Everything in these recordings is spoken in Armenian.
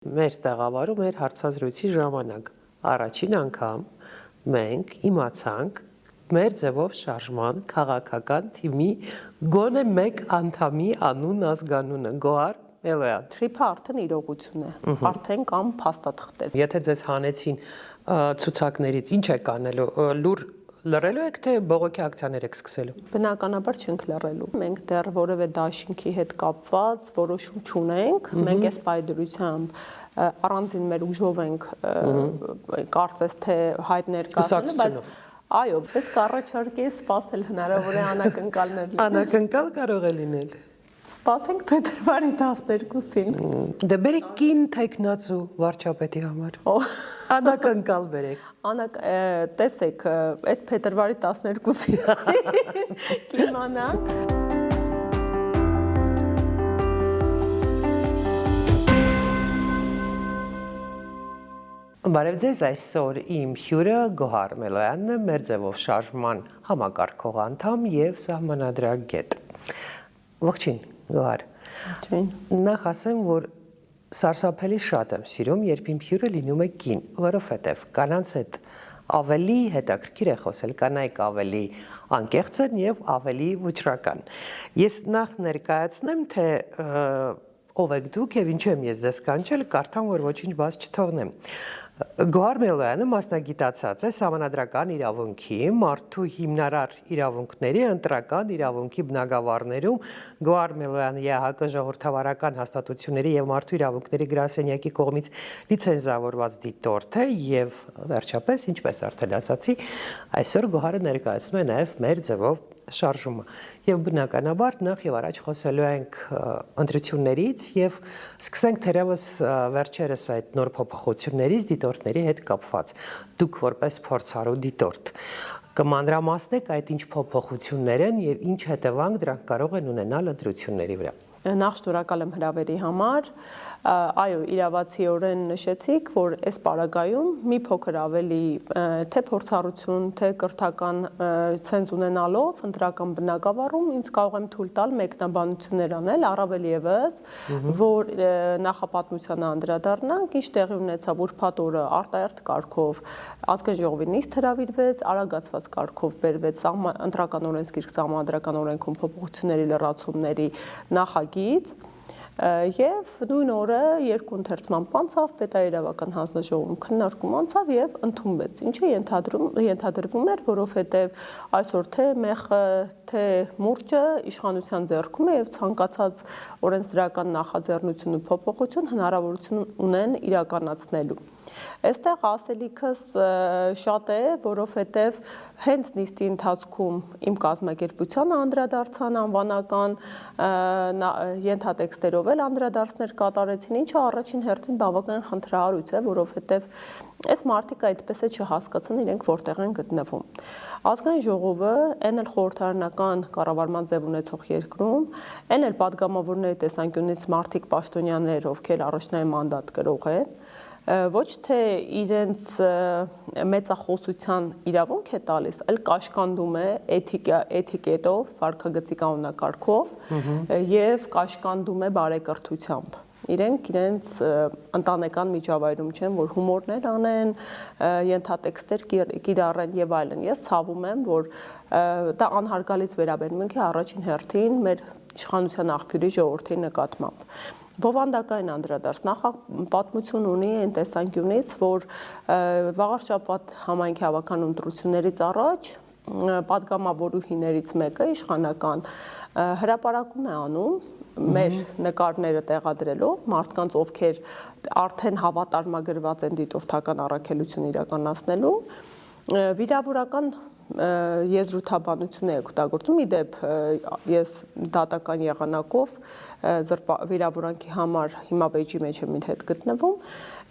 Մեր տեղավարում մեր հարցազրույցի ժամանակ առաջին անգամ մենք իմացանք մեր ձևով շարժման քաղաքական թիմի գոնե մեկ անդամի անուն ազգանունը Գոհար Մելոյան։ Թրիփը արդեն իրողություն է, արդեն կամ փաստաթղթեր։ Եթե ձեզ հանեցին ցուցակներից, ինչ եք անելու, լուր լռելու եք թե բողոքի ակցիաներ եք սկսելու։ Բնականաբար չենք լռելու։ Մենք դեռ որևէ դաշինքի հետ կապված որոշում չունենք, մենք այս պայդրությամբ առանձին մեր ուժով ենք կարծես թե հայտ ներկայացնելու, բայց այո, պես կառաջարկի սպասել հնարավոր է անակնկալներ լինեն։ Անակնկալ կարող է լինել։ Սպասենք փետրվարի 12-ին։ Դե բերեք կին թեկնածու վարչապետի համար։ Անակնկալ բերեք։ Տեսեք, այդ փետրվարի 12-ին կիմանանք։ Բարև ձեզ, այսօր իմ հյուրը Գոհար Մելոյանն է, մեր ձևով շարժման համակարգող անդամ եւ սահմանադրագետ։ Ողջույն, Գոհար։ Նախ ասեմ, որ սարսափելի շատ եմ սիրում, երբ իմ հյուրը լինում է կին, որովհետեւ կանանց հետ ավելի հետաքրքիր է խոսել, կանայք ավելի անկեղծ են եւ ավելի վճռական։ Ես նախ ներկայացնեմ, թե ով եք դուք եւ ինչու եմ ես ձեզ կանչել, կարդամ, որ ոչինչ բաց չթողնեմ։ Գոհար Մելոյանը մասնագիտացած է սահմանադրական իրավունքի, մարդու հիմնարար իրավունքների, ընտրական իրավունքի բնագավառներում, Գոհար Մելոյանը ԵԱՀԿ ժողովրդավարական հաստատությունների եւ մարդու իրավունքների գրասենյակի կողմից լիցենզավորված դիտորդ է եւ վերջապես, ինչպես արդեն ասացի, այսօր Գոհարը ներկայացնում է նաեւ մեր ձևով շարժումը եւ բնականաբար նախ եւ առաջ խոսելու ենք ընտրություններից եւ սկսենք թերևս վերջերս այդ նոր փոփոխություններից դիտորդների հետ կապված դուք որպես փորձառու դիտորդ կմանրամասնեք այդ ինչ փոփոխություններ են եւ ինչ հետևանք դրանք կարող են ունենալ ընտրությունների վրա։ Նախ շնորհակալ եմ հրավերի համար։ Այո, իրավացիորեն նշեցիք, որ այս պարագայում մի փոքր ավելի թե փորձառություն, թե կրթական ցենզ ունենալով ընտրական բնագավառում ինձ կարող եմ թույլ տալ մեկնաբանություններ անել, առավել եւս, որ նախապատմությանը անդրադառնանք, ինչ տեղի ունեցավ ուրբաթ օրը արտահերթ կարգով ազգային ժողովի նիստ հրավիրվեց, արագացված կարգով բերվեց ընտրական օրենսգիրք սահմանադրական օրենքում փոփոխությունների լրացումների նախագիծ եւ նույն օրը երկու ընթերցման անցավ պետաիրավական հանձնաժողովում քննարկում անցավ եւ ընդունվեց, ինչը ենթադրվում էր, որովհետեւ այսօր թե մեղը, թե մուրճը իշխանության ձեռքում է եւ ցանկացած օրենսդրական նախաձեռնություն ու փոփոխություն հնարավորություն ունեն իրականացնելու։ Այստեղ ասելիքս շատ է, որովհետև հենց նիստի ընթացքում իմ կազմակերպությանը անդրադարձան անվանական ենթատեքստերով էլ անդրադարձներ կատարեցին, ինչը առաջին հերթին բավական խնդրահարույց է, որովհետև այս մարդիկ այդպես է չհասկացան իրենք որտեղ են գտնվում։ Ազգային ժողովը այն էլ խորհրդարանական կառավարման ձև ունեցող երկրում, այն էլ падգամավորների տեսանկյունից մարդիկ պաշտոնյաներ, ովքեր առաջնային մանդատ կրող են, ոչ թե իրենց մեծախոսության իրավունք է տալիս, այլ կաշկանդում է էթիկետով, վարքագծի կանոնակարգով եւ կաշկանդում է բարեկրթությամբ։ Իրենք իրենց ընտանեկան միջավայրում չեն, որ հումորներ անեն, ենթատեքստեր կիրառեն եւ այլն։ Ես ցավում եմ, որ դա անհարգալից վերաբերմունք է առաջին հերթին մեր իշխանության աղբյուրի ժողովրդի նկատմամբ։ Բովանդակային անդրադարձ նախապատմություն ունի այն տեսանկյունից, որ վաղ շաբաթ համայնքի հավաքական ընտրություններից առաջ падգամավորուհիներից մեկը իշխանական հրապարակում է անում մեր նկարները տեղադրելով մարդկանց, ովքեր արդեն հավատարմագրված են դիտորդական առաքելություն իրականացնելու, վիրավորական եզրութաբանություն է օգտագործում, իդեպ ես դատական եղանակով վիրավորանքի համար հիմա վեճի մեջ եմ իր հետ գտնվում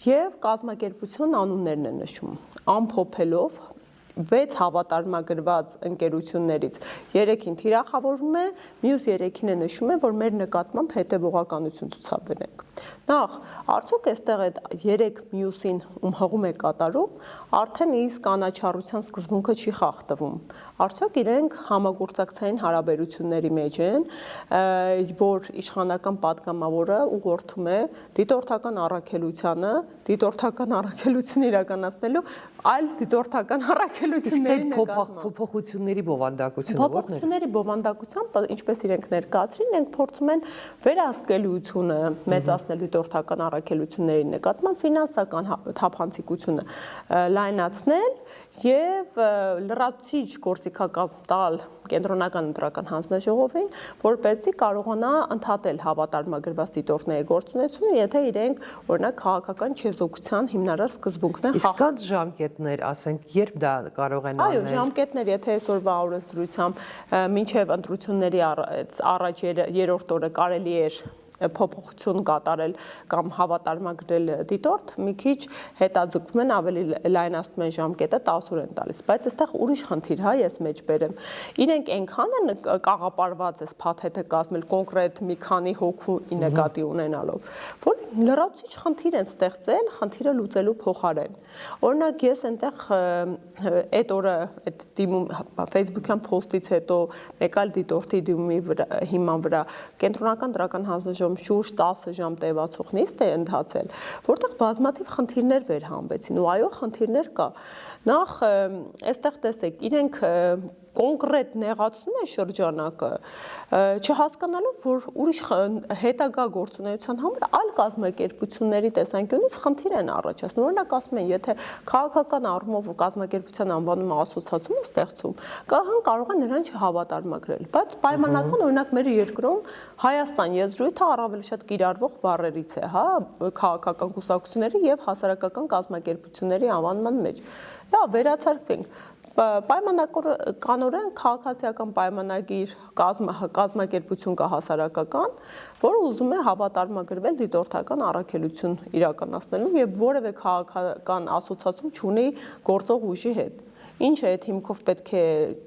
եւ կազմակերպություն անուններն է նշում, ամփոփելով 6 հավատարմագրված ընկերություններից 3-ին թիրախավորում է, մյուս 3-ին է նշում է, որ մեր նկատմամբ հետևողականություն ցուցաբերենք։ Նախ, արդյոք այստեղ այդ 3 մյուսին ում հղում է կատարում, արդեն իսկ կանաչառության սկզբունքը չի խախտվում։ Արդյոք իրենք համագործակցային հարաբերությունների մեջ են, որ իշխանական պատգամավորը ուղղորդում է դիտորդական առաքելությանը, դիտորդական առաքելություն իրականացնելու այլ դիտորդական առաքելությունների նկատմամբ։ Փոփոխությունների բովանդակությունը Փոփոխությունների բովանդակությամբ, ինչպես իրենք ներկայացրին, իրենք փորձում են վերահսկելիությունը մեծացնել դիտորդական առաքելությունների նկատմամբ, ֆինանսական թափանցիկությունը լայնացնել եւ լրացուցիչ գործիքակազմ տալ կենտրոնական ընտրական հանձնաժողովին, որպեսզի կարողանա ընդհատել հավատարմագրված դիտորդների գործունեությունը, եթե իրենք օրինակ քաղաքական չեզոքության հիմնարար սկզբունքն են խախտում։ Իսկ ժամկետներ, ասենք, երբ դա կարող են անել։ Այո, ժամկետներ, եթե այսօրվա օրենսդրությամբ մինչև ընտրությունների առաջ երրորդ օրը կարելի էր փոփոխություն կատարել կամ հավատարմագրել դիտորդ, մի քիչ հետաձգում են, ավելի լայնացնում են ժամկետը, 10 օր են տալիս, բայց այստեղ ուրիշ խնդիր, հա, ես մեջ բերեմ։ Իրենք այնքան են կաղապարված էս փաթեթը կազմել կոնկրետ մի քանի հոգու նկատի ունենալով, որ լրացուցիչ խնդիր են ստեղծել, խնդիրը լուծելու փոխարեն։ Օրինակ ես այնտեղ այդ օրը այդ դիմում Facebook-յան post-ից հետո մեկ այլ դիտորդի դիմումի հիման վրա կենտրոնական դրական հանձնաժողովի շուրջ 10 ժամ տևացող նիստ է ընթացել, որտեղ բազմաթիվ խնդիրներ վերհանվեցին ու այո, խնդիրներ կա։ Նախ այստեղ տեսեք, իրենք կոնկրետ նեղացնում է շրջանակը, չհասկանալով, որ ուրիշ հետագա գործունեության համար այլ կազմակերպությունների տեսանկյունից խնդիր են առաջացնում։ Օրինակ ասում են, եթե քաղաքական առումով կազմակերպության անվանումը ասոցիացիոն է ստեղծում, ԿՀ-ն կարող է նրան չհավատարմագրել, բայց պայմանական օրինակ մեր երկրում Հայաստան եզրույթը առավել շատ կիրառվող բառերից է, հա, քաղաքական կուսակցությունների եւ հասարակական կազմակերպությունների անվանման մեջ։ Դա վերացարկվենք պայմանականորեն քաղաքացիական պայմանագիր կազմակերպություն կա հասարակական, որը ուզում է հավատարմագրվել դիտորդական առաքելություն իրականացնելու եւ որևէ քաղաքական ասոցիացիոն չունի գործող ուժի հետ։ Ինչ է այդ հիմքով պետք է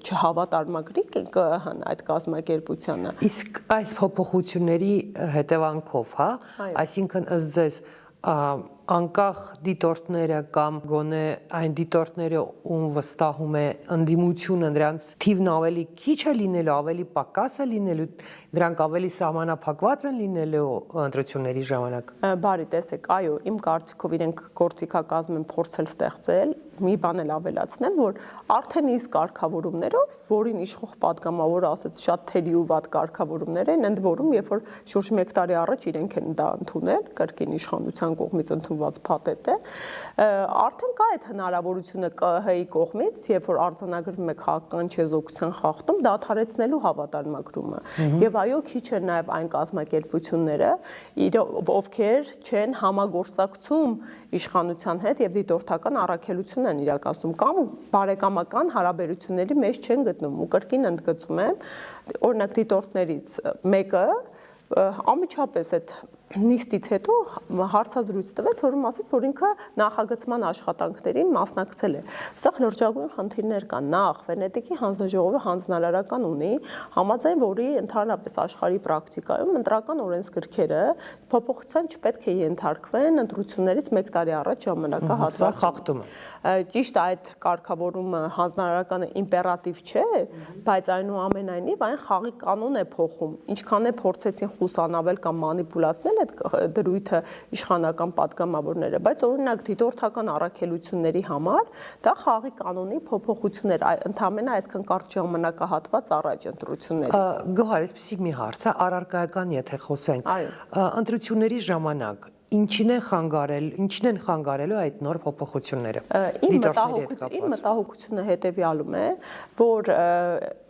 չհավատարմագրի ԿՀ-ն այդ կազմակերպությանը։ Իսկ այս փոփոխությունների հետևանքով, հա, այսինքն ըստ ձեզ անկախ դիտորդները կամ գոնե այն դիտորդները, ում վստահում է ընդդիմությունը, նրանց թիվն ավելի քիչ է լինելու, ավելի պակաս է լինելու, դրանք ավելի սահմանափակված են լինելու ընտրությունների ժամանակ։ Բարի, տեսեք, այո, իմ կարծիքով իրենք գործիքակազմ են փորձել ստեղծել, մի բան էլ ավելացնեմ, որ արդեն իսկ կարգավորումներով, որին իշխող պատգամավորը ասաց շատ թերի ու վատ կարգավորումներ են, ընդ որում, երբ որ շուրջ 1 տարի առաջ իրենք են դա ընդունել, կրկին իշխանության կողմից ընդունված փաթեթ է, արդեն կա այդ հնարավորությունը ԿՀ-ի կողմից, երբ որ արձանագրվում է քաղաքական չեզոքության խախտում, դադարեցնելու հավատարմագրումը։ Եվ այո, քիչ են նաև այն կազմակերպությունները, ովքեր չեն համագործակցում իշխանության հետ եւ դիտորդական առաքելություն են իրականացնում կամ բարեկամական հարաբերությունների մեջ չեն գտնում։ Ու կրկին ընդգծում եմ, օրինակ դիտորդներից մեկը ամիջապես այդ նիստից հետո հարցազրույց տվեց, որում ասաց, որ ինքը նախագծման աշխատանքներին մասնակցել է։ Այստեղ լրջագույն խնդիրներ կան։ Նախ Վենետիկի հանձնաժողովը հանձնարարական ունի, համաձայն որի ընդհանրապես աշխարհի պրակտիկայում ընտրական օրենսգրքերը փոփոխության չպետք է ենթարկվեն ընտրություններից 1 տարի առաջ ժամանակահատվածում։ Ճիշտ է, այդ կարգավորումը հանձնարարականը իմպերատիվ չէ, բայց այնուամենայնիվ այն խաղի կանոն է փոխում։ Ինչքան է փորձեցին խուսանավել կամ մանիպուլացնել այդ դրույթը իշխանական պատգամավորները, բայց օրինակ դիտորդական առաքելությունների համար դա խաղի կանոնի փոփոխություն էր, ընդհանրապես այսքան կարճ ժամանակահատված առաջ ընտրություններից։ Գոհար, այսպեսի մի հարց է, առարկայական եթե խոսենք, ընտրությունների ժամանակ ինչին են խանգարելու այդ նոր փոփոխությունները։ Իմ մտահոգությունը հետևյալում է, որ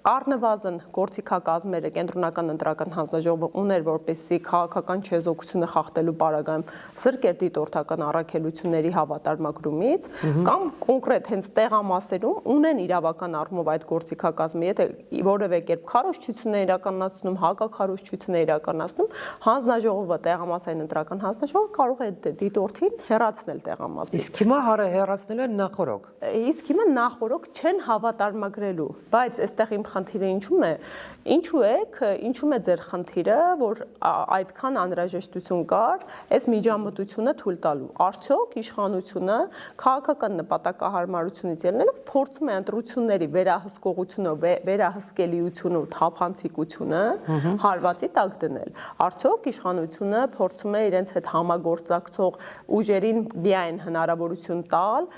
առնվազն գործիքակազմերը կենտրոնական ընտրական հանձնաժողովը ուներ, որպեսզի քաղաքական չեզոքությունը խախտելու պարագայում զրկեր դիտորդական առաքելությունների հավատարմագրումից, կամ կոնկրետ հենց տեղամասերում ունեն իրավական առումով այդ գործիքակազմը, եթե որևէ կերպ քարոզչություն է իրականացնում, հակաքարոզչություն է իրականացնում, հանձնաժողովը, տեղամասային ընտրական հանձնաժողովը կարող է դիտորդին հեռացնել տեղամասից։ Իսկ հիմա հեռացնել են նախորոք։ Իսկ հիմա նախորոք չեն հավատարմագրելու, բայց այստեղ իմ խնդիրը ինչու է ձեր խնդիրը, որ այդքան անհրաժեշտություն կար այս միջամտությունը թույլ տալու։ Արդյոք իշխանությունը քաղաքական նպատակահարմարությունից ելնելով փորձում է ընտրությունների վերահսկողությունը, վերահսկելիությունը, թափանցիկությունը հարվածի տակ դնել։ Արդյոք իշխանությունը փորձում է իրենց հետ համագործակցող ուժերին միայն հնարավորություն տալ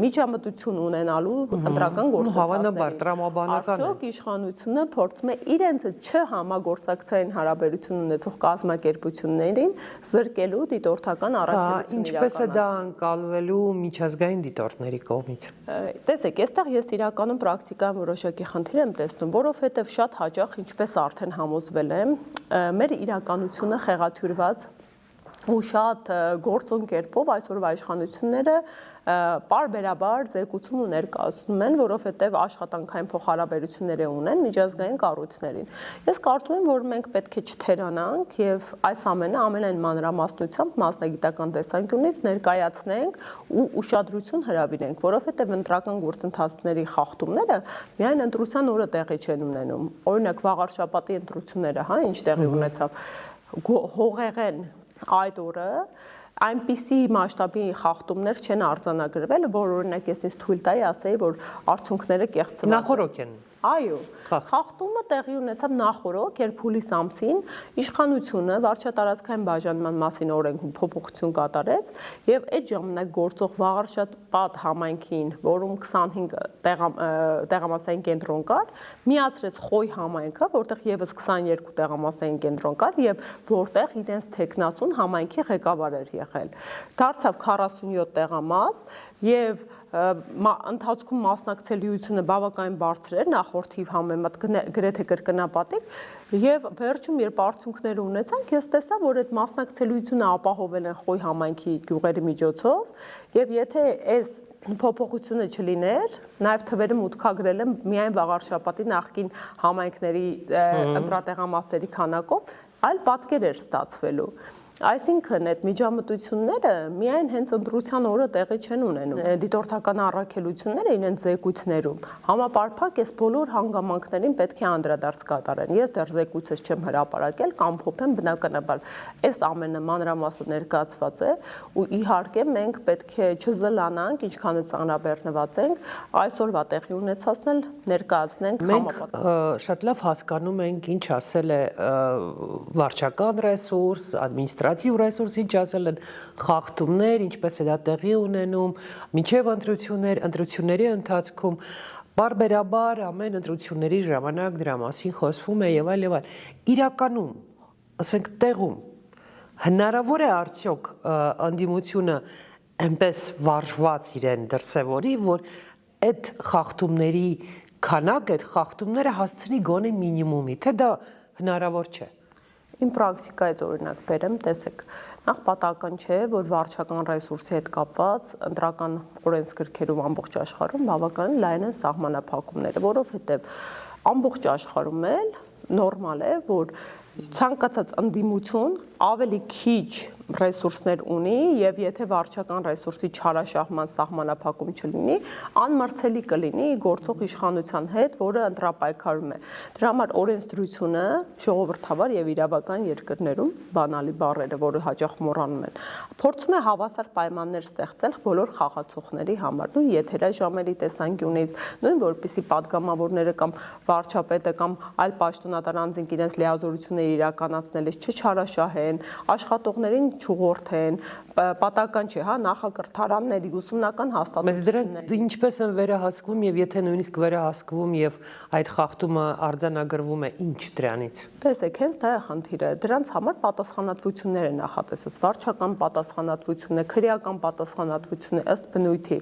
միջամտություն ունենալու ընտրական Հավանաբար տրամաբանական է։ Արդյոք իշխանությունը փորձում է իրենց չհամագործակցային հարաբերություն ունեցող կազմակերպություններին զրկելու դիտորդական առաքելություն։ Ինչպես է դա անցալվելու միջազգային դիտորդների կողմից։ Տեսեք, այստեղ ես իրականում պրակտիկայում որոշակի խնդիր եմ տեսնում, որովհետև շատ հաճախ, ինչպես արդեն համոզվել եմ, մեր իրականությունը խեղաթյուրված ու շատ գործոն կերպով այսօրվա իշխանությունները պարբերաբար զեկուցում ու ներկայացնում են, որովհետև աշխատանքային փոխհարաբերություններ ունեն միջազգային կառույցներին։ Ես կարծում եմ, որ մենք պետք է չթերանանք եւ այս ամենը ամենայն մանրամասնությամբ մասնագիտական տեսանկյունից ներկայացնենք ու ուշադրություն հրավիրենք, որովհետև ընտրական գործընթացների խախտումները միայն ընտրության օրը տեղի չեն ունենում։ Օրինակ վաղարշաբաթի ընտրությունները, ինչ տեղի ունեցավ, հողեղեն այդ օրը այնպիսի մասշտաբի խախտումներ չեն արձանագրվել, որ օրինակ ես ինձ թույլ տայի ասեի, որ արդյունքները կեղծված Նախորոք են։ Այո, խախտումը տեղի ունեցավ նախորոք, երբ հուլիս ամսին իշխանությունը վարչատարածքային բաժանման մասին օրենքում փոփոխություն կատարեց եւ այդ ժամանակ գործող Վաղարշապատ համայնքին, որում 25 տեղամասային կենտրոն կար, միացրեց Խոյ համայնքը, որտեղ եւս 22 տեղամասային կենտրոն կար եւ որտեղ իրենց տեխնացուն համայնքի ղեկավար էր եղել։ Դարձավ 47 տեղամաս եւ ընթացքում մասնակցելիությունը բավականին բարձր էր նախորդ թիվ համեմատ գրեթե կրկնապատիկ եւ վերջում երբ արդյունքները ունեցանք ես տեսա որ այդ մասնակցելիությունը ապահովել են Խոյ համայնքի գյուղերի միջոցով եւ եթե այս փոփոխությունը չլիներ նաեւ թվերը մուտքագրել եմ միայն Վաղարշապատի նախկին համայնքների ընտրատեղամասերի քանակով այլ պատկեր էր ստացվելու Այսինքն այդ միջամտությունները միայն հենց ընտրության օրը տեղի չեն ունենում։ Դիտորդական առաքելությունները իրենց զեկույցներում համապարփակ այս բոլոր հանգամանքներին պետք է անդրադարձ կատարեն։ Ես դեռ զեկույցս չեմ հրապարակել կամ փոփեմ բնականաբար այս ամենը մանրամասն ներկայացված է ու իհարկե մենք պետք է չզլանանք, ինչքան ծանրաբեռնված ենք, այսօրվա տեղի ունեցածն ներկայացնենք համապատասխան։ Մենք շատ լավ հասկանում ենք ինչ ասել է վարչական ռեսուրս, ադմինիստրատիվ ռեսուրս, ինչ ասել են խախտումներ, ինչպես է դա տեղի ունենում, մինչև ընտրությունների ընթացքում բարբերաբար ամեն ընտրությունների ժամանակ դրա մասին խոսվում է եւ այլ եւ այլ։ Իրականում, ասենք տեղում հնարավոր է արդյոք անդիմությունը այնպես վարժված իրեն դրսևորի, որ այդ խախտումների քանակ, այդ խախտումները հասցնի գոնե մինիմումի, թե դա հնարավոր չէ։ Իմ պրակտիկայից օրինակ բերեմ, տեսեք, նախ պատահական չէ, որ վարչական ռեսուրսի հետ կապված ընտրական օրենսգրքերում ամբողջ աշխարհում բավականին լայն են սահմանափակումները, որովհետև ամբողջ աշխարհում էլ նորմալ է, որ ցանկացած ընդդիմություն ավելի քիչ ռեսուրսներ ունի եւ եթե վարչական ռեսուրսի չարաշահման սահմանափակում չլինի, անմրցելի կլինի գործող իշխանության հետ, որը ընտրապայքարում է։ Դրա համար օրենսդրությունը ժողովրդավար եւ իրավական երկրներում բանալի բառերը, որը հաճախ մոռանում են, փորձում է հավասար պայմաններ ստեղծել բոլոր խաղացողների համար, նույն եթերաժամերի տեսանկյունից, նույն որպեսզի падգամավորները կամ վարչապետը կամ այլ պաշտոնատար անձինք իրենց լիազորությունները իրականացնելիս չչարաշահեն, աշխատողներին չուղղորդեն, պատական չէ, հա, նախակրթարանների ուսումնական հաստատություններ։ Բայց ինչպես են վերահսկվում եւ եթե նույնիսկ վերահսկվում եւ այդ խախտումը արձանագրվում է, ինչ դրանից։ Տեսեք, հենց դա է խնդիրը։ Դրանց համար պատասխանատվություններ է նախատեսած, վարչական պատասխանատվություն է, քրեական պատասխանատվություն է ըստ բնույթի։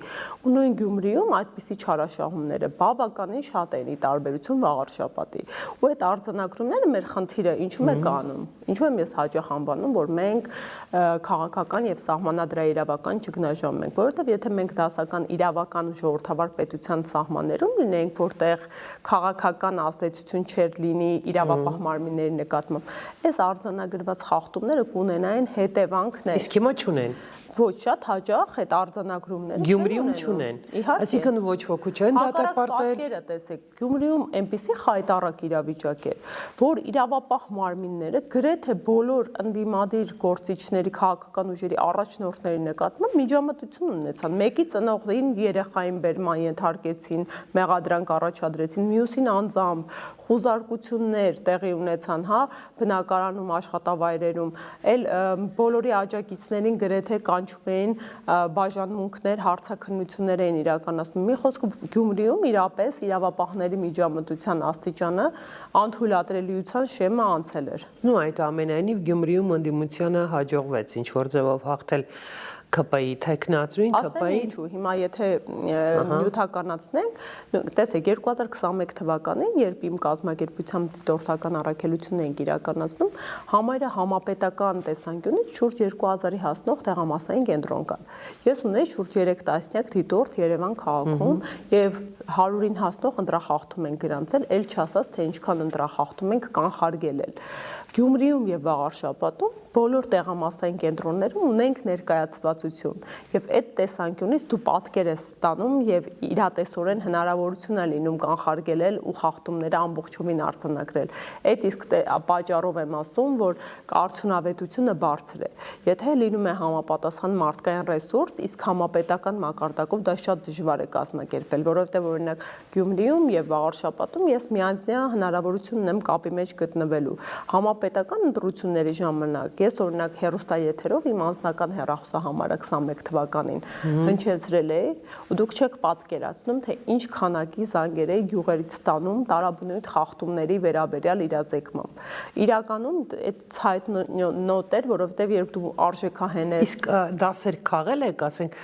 Ու նույն Գյումրիում այդպիսի չարաշահումները բավականին շատ են ի տարբերություն վաղարշաբաթի։ Ու այդ արձանագրումները մեր խնդիրը ինչու՞մ է կանում։ Ինչու եմ ես հաճախ անվանում, որ մենք քաղաքական եւ սահմանադրաիրավական ճգնաժամ ենք, որովհետեւ եթե մենք դասական իրավական ժողովրդավար պետության սահմաններում լինենք, որտեղ քաղաքական ազդեցություն չեր լինի իրավապահ մարմինների նկատմամբ, այս արձանագրված խախտումները կունենային հետևանքներ։ Իսկ հիմա չունեն։ Ոչ շատ հաճախ այդ արձանագրումները Գյումրիում չունեն։ Այսինքն ոչ ոքի չեն դատապարտել։ Պատկերը տեսեք, Գյումրիում այնպիսի խայտառակ իրավիճակ է, որ իրավապահ մարմինները գրեթե բոլոր ընդդիմադիր գործիչների քաղաքական ուժերի առաջնորդների նկատմամբ միջամտություն ունեցան։ Մեկի ծնողներին երեխային բերման ենթարկեցին, մեղադրանք առաջադրեցին, մյուսին անձամբ խուզարկություններ տեղի ունեցան, հա, բնակարանում, աշխատավայրերում, այլ բոլորի աջակիցներին գրեթե կանչում էին բաժանմունքներ, հարցաքննություններ էին իրականացնում։ Մի խոսքով Գյումրիում իրապես իրավապահների միջամտության աստիճանը անթույլատրելիության շեմը անցել էր։ Նու այդ ամենայնիվ Գյումրիում ընդդիմությանը հաջողվեց ինչ որ ձևով հաղթել ԿՊ-ի տեխնացուին, ԿՊ-ի ինչու հիմա եթե նյութականացնենք, տեսեք 2021 թվականին, երբ իմ կազմակերպությամբ դիտորդական առաքելություն ենք իրականացնում, համարյա համապետական տեսանկյունից շուրջ 2000-ի հասնող տեղամասային կենտրոն կար։ Ես ունեի շուրջ 3 տասնյակ դիտորդ Երևան քաղաքում եւ 100-ին հասնող ընտրախախտում ենք գրանցել, ել չասած թե ինչքան ընտրախախտում ենք կանխարգել էլ։ Գյումրիում եւ Վաղարշաբաթում բոլոր տեղամասային կենտրոններում ունենք ներկայացվածություն եւ այդ տեսանկյունից դու պատկեր ես ստանում եւ իրատեսորեն հնարավորություն է լինում կանխարգելել ու խախտումները ամբողջովին արձանագրել։ Այդ իսկ պատճառով եմ ասում, որ արդյունավետությունը բարձր է։ Եթե լինում է համապատասխան մարդկային ռեսուրս, իսկ համապետական մակարդակով դա շատ դժվար է կազմակերպել, որովհետեւ օրինակ Գյումրիում եւ Վաղարշաբաթում ես միանձնյա հնարավորություն ունեմ կապի մեջ գտնվելու։ Համապետական ընտրությունների ժամանակ ես օրինակ հեռուստաեթերով իմ անձնական հեռախոսահամարը 21 թվականին հնչեցրել էի ու դուք չեք պատկերացնում թե ինչ քանակի զանգեր էի գյուղերից ստանում տարաբնույթ խախտումների վերաբերյալ իրազեկմամբ։ Իրականում այդ ցայտ նոտ էր, որովհետև երբ դու արժեքահեն ես։ Իսկ դասեր քաղել եք, ասենք,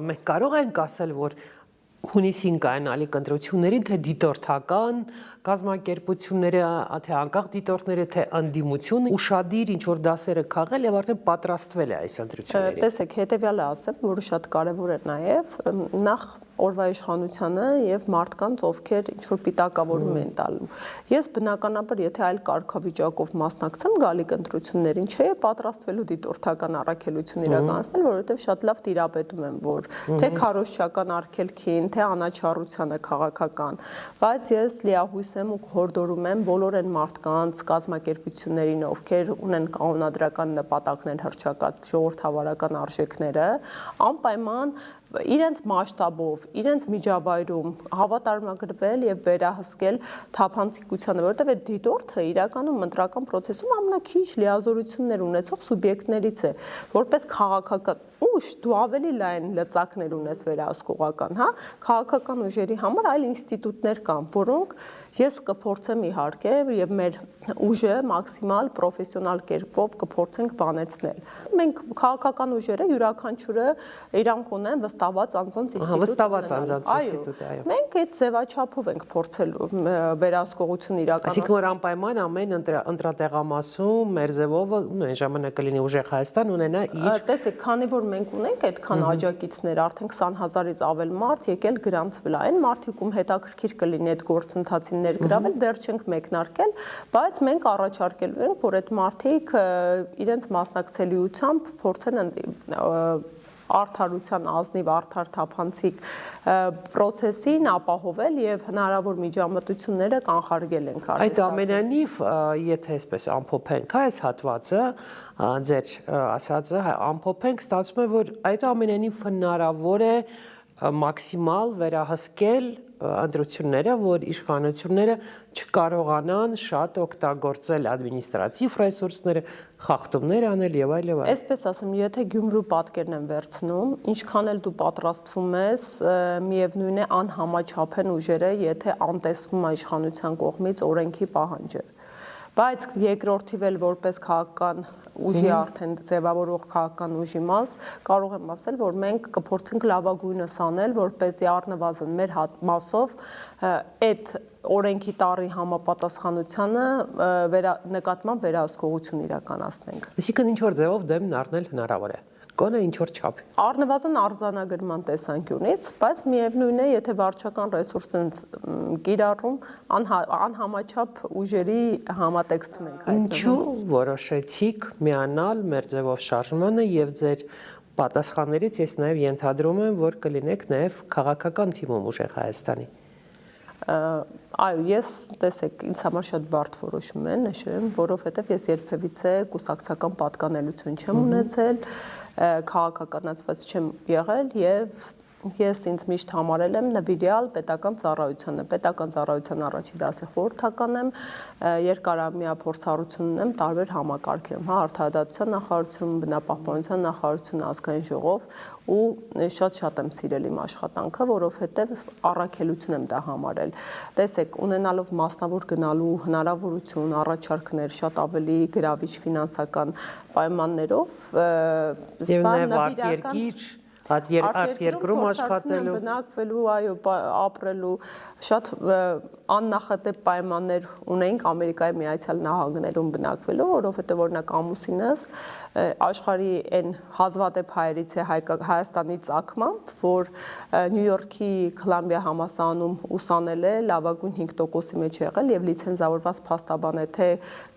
մենք կարող ենք ասել, որ հունիսին կայանալիք ընտրություններին, թե դիտորդական կազմակերպությունները, թե անկախ դիտորդները, թե ընդդիմությունը ուշադիր ինչ որ դասերը քաղել եւ արդեն պատրաստվել է այս ընտրություններին։ Տեսեք, հետեւյալը ասեմ, որը շատ կարեւոր է նաեւ, նախ օրվա իշխանությանը եւ մարդկանց, ովքեր ինչ որ պիտակավորում են տալու։ Ես բնականաբար, եթե այլ կարգավիճակով մասնակցեմ գալիք ընտրություններին, չէ պատրաստվելու դիտորդական առաքելություն իրականացնել, որովհետեւ շատ լավ տիրապետում եմ, որ թե քարոզչական արգելքին, թե անաչառությանը քաղաքական, բայց ես լիահույս եմ ու հորդորում եմ բոլոր այն մարդկանց, կազմակերպություններին, ովքեր ունեն կանոնադրական նպատակներ հռչակած ժողովրդավարական արժեքները, անպայման իրենց մասշտաբով, իրենց միջավայրում հավատարմագրվել եւ վերահսկել թափանցիկությանը, որովհետեւ այդ դիտորդը իրականում ընտրական process-ում ամենաքիչ լիազորություններ ունեցող սուբյեկտներից է, որպես քաղաքական ուժ դու ավելի լայն լծակներ ունես վերահսկողական, հա, քաղաքական ուժերի համար այլ ինստիտուտներ կան, որոնք ես կփորձեմ իհարկե եւ մեր ուժը մաքսիմալ պրոֆեսիոնալ կերպով կփորձենք բանեցնել։ Մենք քաղաքական ուժերը յուրաքանչյուրը իրանք ունեն վստահված անձանց ինստիտուտ։ Վստահված անձանց ինստիտուտ, այո։ Մենք այդ ձևաչափով ենք փորձելու վերահսկողություն իրականացնել։ Այսինքն որ անպայման ամեն ընտրատեղամասում Մերձևովը այն ժամանակ կլինի ուժեղ Հայաստան ունենա իր։ Տեսեք, քանի որ մենք ունենք այդքան աջակիցներ, արդեն 20000-ից ավել մարդ եկել գրանցվել է։ Այն մարդիկում հետաքրքիր կլինի այդ գործընթացին ներգրավել, դեռ չենք մեկնարկել, բայց մենք առաջարկելու ենք, որ այդ մարդիկ իրենց մասնակցելիությամբ փորձեն արդարության ազնիվ արդար թափանցիկ process-ին ապահովել եւ հնարավոր միջամտությունները կանխարգել ենք արդեն։ Այդ ամենանիվ, եթե այսպես ամփոփենք, այս հատվածը ձեր ասածը ամփոփենք, ստացվում է, որ այդ ամենանիվ հնարավոր է մաքսիմալ վերահսկել ընտրությունները, որ իշխանությունները չկարողանան շատ օգտագործել ադմինիստրատիվ ռեսուրսները, խախտումներ անել եւ այլ եւ այլ։ Այսպես ասեմ, եթե Գյումրու պատկերն են վերցնում, ինչքան էլ դու պատրաստվում ես, միևնույն է անհամաչափ են ուժերը, եթե անտեսվում է իշխանության կողմից օրենքի պահանջը։ Բայց երկրորդիվ էլ որպես քաղաքական ուժի արդեն ձևավորող քաղաքական ուժի մաս, կարող եմ ասել, որ մենք կփորձենք լավագույնս անել, որպեսզի առնվազն մեր մասով այդ օրենքի տառի համապատասխանությանը նկատմամբ վերահսկողություն իրականացնենք։ Այսինքն ինչ որ ձևով դեմն առնել հնարավոր է։ Կոնը ինչ որ չափ։ Առնվազն արձանագրման տեսանկյունից, բայց միևնույն է, եթե վարչական ռեսուրսն կիրառում, անհամաչափ ուժերի համատեքստում ենք հայտնում։ Ինչու որոշեցիք միանալ մեր ձևով շարժմանը եւ ձեր պատասխաններից ես նաեւ ենթադրում եմ, որ կլինեք նաեւ քաղաքական թիմում ուժեղ Հայաստանի։ Այո, ես տեսեք, ինձ համար շատ բարդ որոշում է, նշեմ, որովհետև ես երբևիցե կուսակցական պատկանելություն չեմ ունեցել, քաղաքականացված չեմ եղել եւ ես ինձ միշտ համարել եմ նվիրյալ պետական ծառայությանը։ Պետական ծառայության առաջի դասի խորհրդական եմ, երկարամյա փորձառություն ունեմ տարբեր համակարգերում, արդարադատության նախարարություն, բնապահպանության նախարարություն, ազգային ժողով ու շատ եմ սիրել իմ աշխատանքը, որովհետև առաքելություն եմ դա համարել։ Տեսեք, ունենալով մասնավոր գնալու հնարավորություն, առաջարկներ, շատ ավելի գրավիչ ֆինանսական պայմաններով, եւ նաեւ արտերկիր երկրում աշխատելու, բնակվելու, այո, ապրելու շատ աննախադեպ պայմաններ ունեինք Ամերիկայի Միացյալ Նահանգներում բնակվելու, որովհետև օրինակ ամուսինս աշխարհի այն հազվադեպ հայերից է Հայաստանի ծագմամբ, որ Նյու Յորքի Քոլումբիա համալսարանում ուսանել է, լավագույն 5%-ի մեջ եղել եւ լիցենզավորված փաստաբան է թե